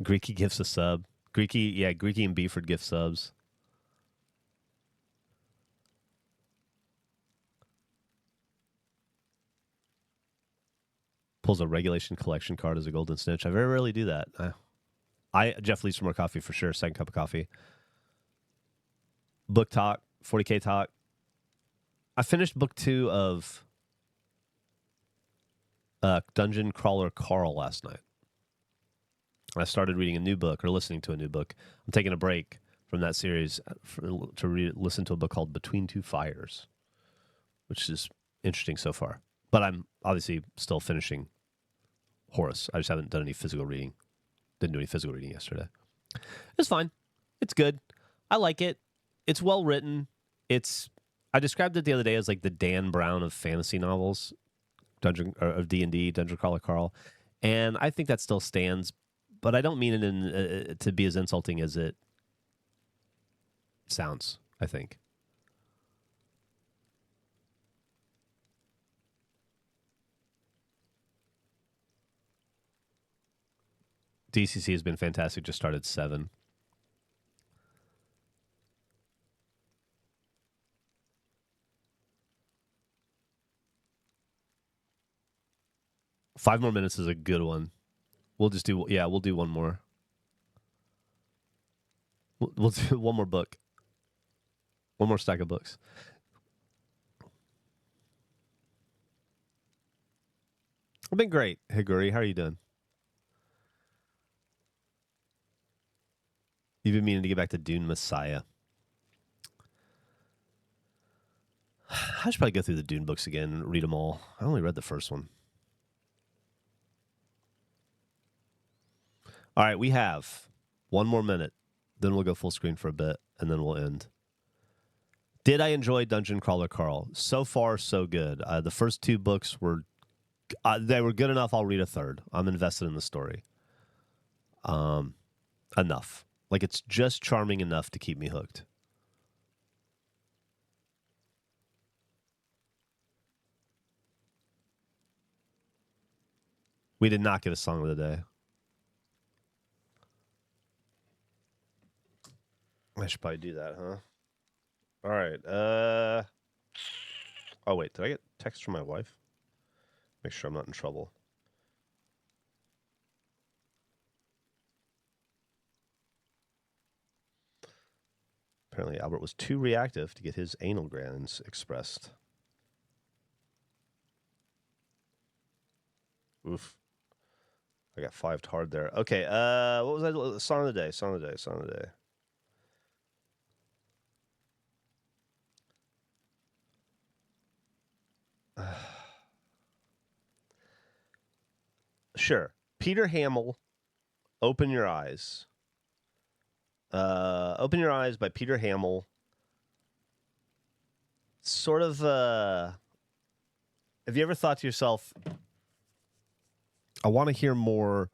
Greeky gifts a sub. Greeky and Beeford gift subs. Pulls a regulation collection card as a golden snitch. I very rarely do that. Geoff leaves for more coffee for sure. Second cup of coffee. Book talk. 40K talk. I finished book 2 of Dungeon Crawler Carl last night. I started reading a new book or listening to a new book. I'm taking a break from that series to listen to a book called Between Two Fires, which is interesting so far. But I'm obviously still finishing Horus. I just haven't done any physical reading. Didn't do any physical reading yesterday. It's fine. It's good. I like it. It's well written. I described it the other day as like the Dan Brown of fantasy novels, of D&D, Dungeon Crawler Carl, and I think that still stands. But I don't mean it to be as insulting as it sounds, I think. DCC has been fantastic. Just started 7. Five more minutes is a good one. We'll do one more. We'll do one more book. One more stack of books. I've been great. Hey, Guri, how are you doing? You've been meaning to get back to Dune Messiah. I should probably go through the Dune books again and read them all. I only read the first one. All right, we have one more minute. Then we'll go full screen for a bit, and then we'll end. Did I enjoy Dungeon Crawler Carl? So far, so good. The first 2 books were they were good enough. I'll read a third. I'm invested in the story. Enough. Like, it's just charming enough to keep me hooked. We did not get a song of the day. I should probably do that, huh? All right. Oh, wait. Did I get text from my wife? Make sure I'm not in trouble. Apparently, Albert was too reactive to get his anal glands expressed. Oof. I got 5'd hard there. Okay, what was that? Song of the day. Sure. Peter Hamill, Open Your Eyes. Open Your Eyes by Peter Hamill. Sort of, have you ever thought to yourself, I want to hear more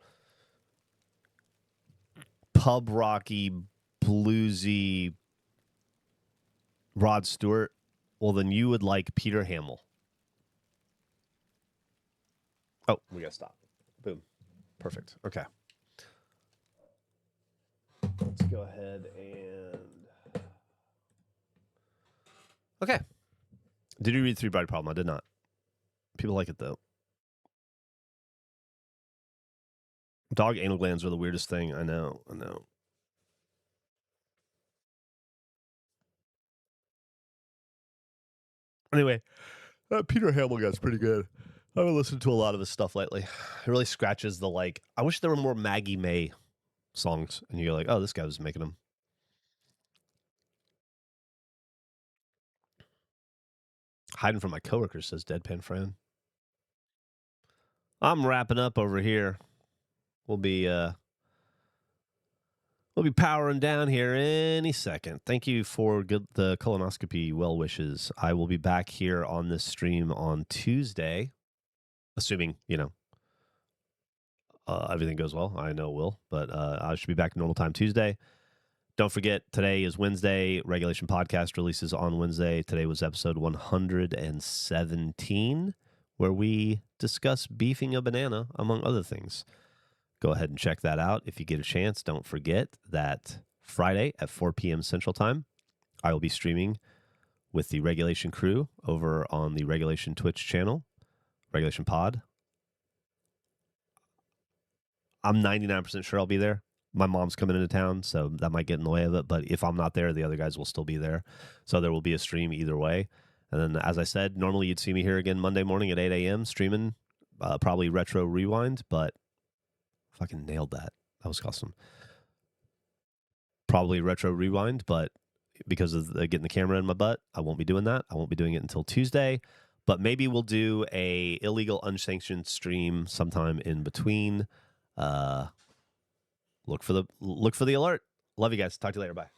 pub rocky, bluesy Rod Stewart? Well, then you would like Peter Hamill. Oh, we gotta stop. Boom. Perfect. Okay. Let's go ahead and... Okay. Did you read Three Body Problem? I did not. People like it, though. Dog anal glands are the weirdest thing. I know. Anyway, Peter Hamill guy's pretty good. I've been listening to a lot of his stuff lately. It really scratches the, like, I wish there were more Maggie May songs. And you're like, oh, this guy was making them. Hiding from my coworkers, says Deadpan Fran. I'm wrapping up over here. We'll be powering down here any second. Thank you for the colonoscopy well wishes. I will be back here on this stream on Tuesday, assuming, everything goes well. I know it will, but I should be back normal time Tuesday. Don't forget, today is Wednesday. Regulation Podcast releases on Wednesday. Today was episode 117, where we discuss beefing a banana, among other things. Go ahead and check that out if you get a chance. Don't forget that Friday at 4 p.m. Central Time, I will be streaming with the Regulation crew over on the Regulation Twitch channel, Regulation Pod. I'm 99% sure I'll be there. My mom's coming into town, so that might get in the way of it. But if I'm not there, the other guys will still be there. So there will be a stream either way. And then, as I said, normally you'd see me here again Monday morning at 8 a.m. streaming, probably Retro Rewind, but fucking nailed that. That was awesome. Probably Retro Rewind, but because of getting the camera in my butt, I won't be doing that. I won't be doing it until Tuesday. But maybe we'll do a illegal unsanctioned stream sometime in between. Look for the alert. Love you guys. Talk to you later. Bye.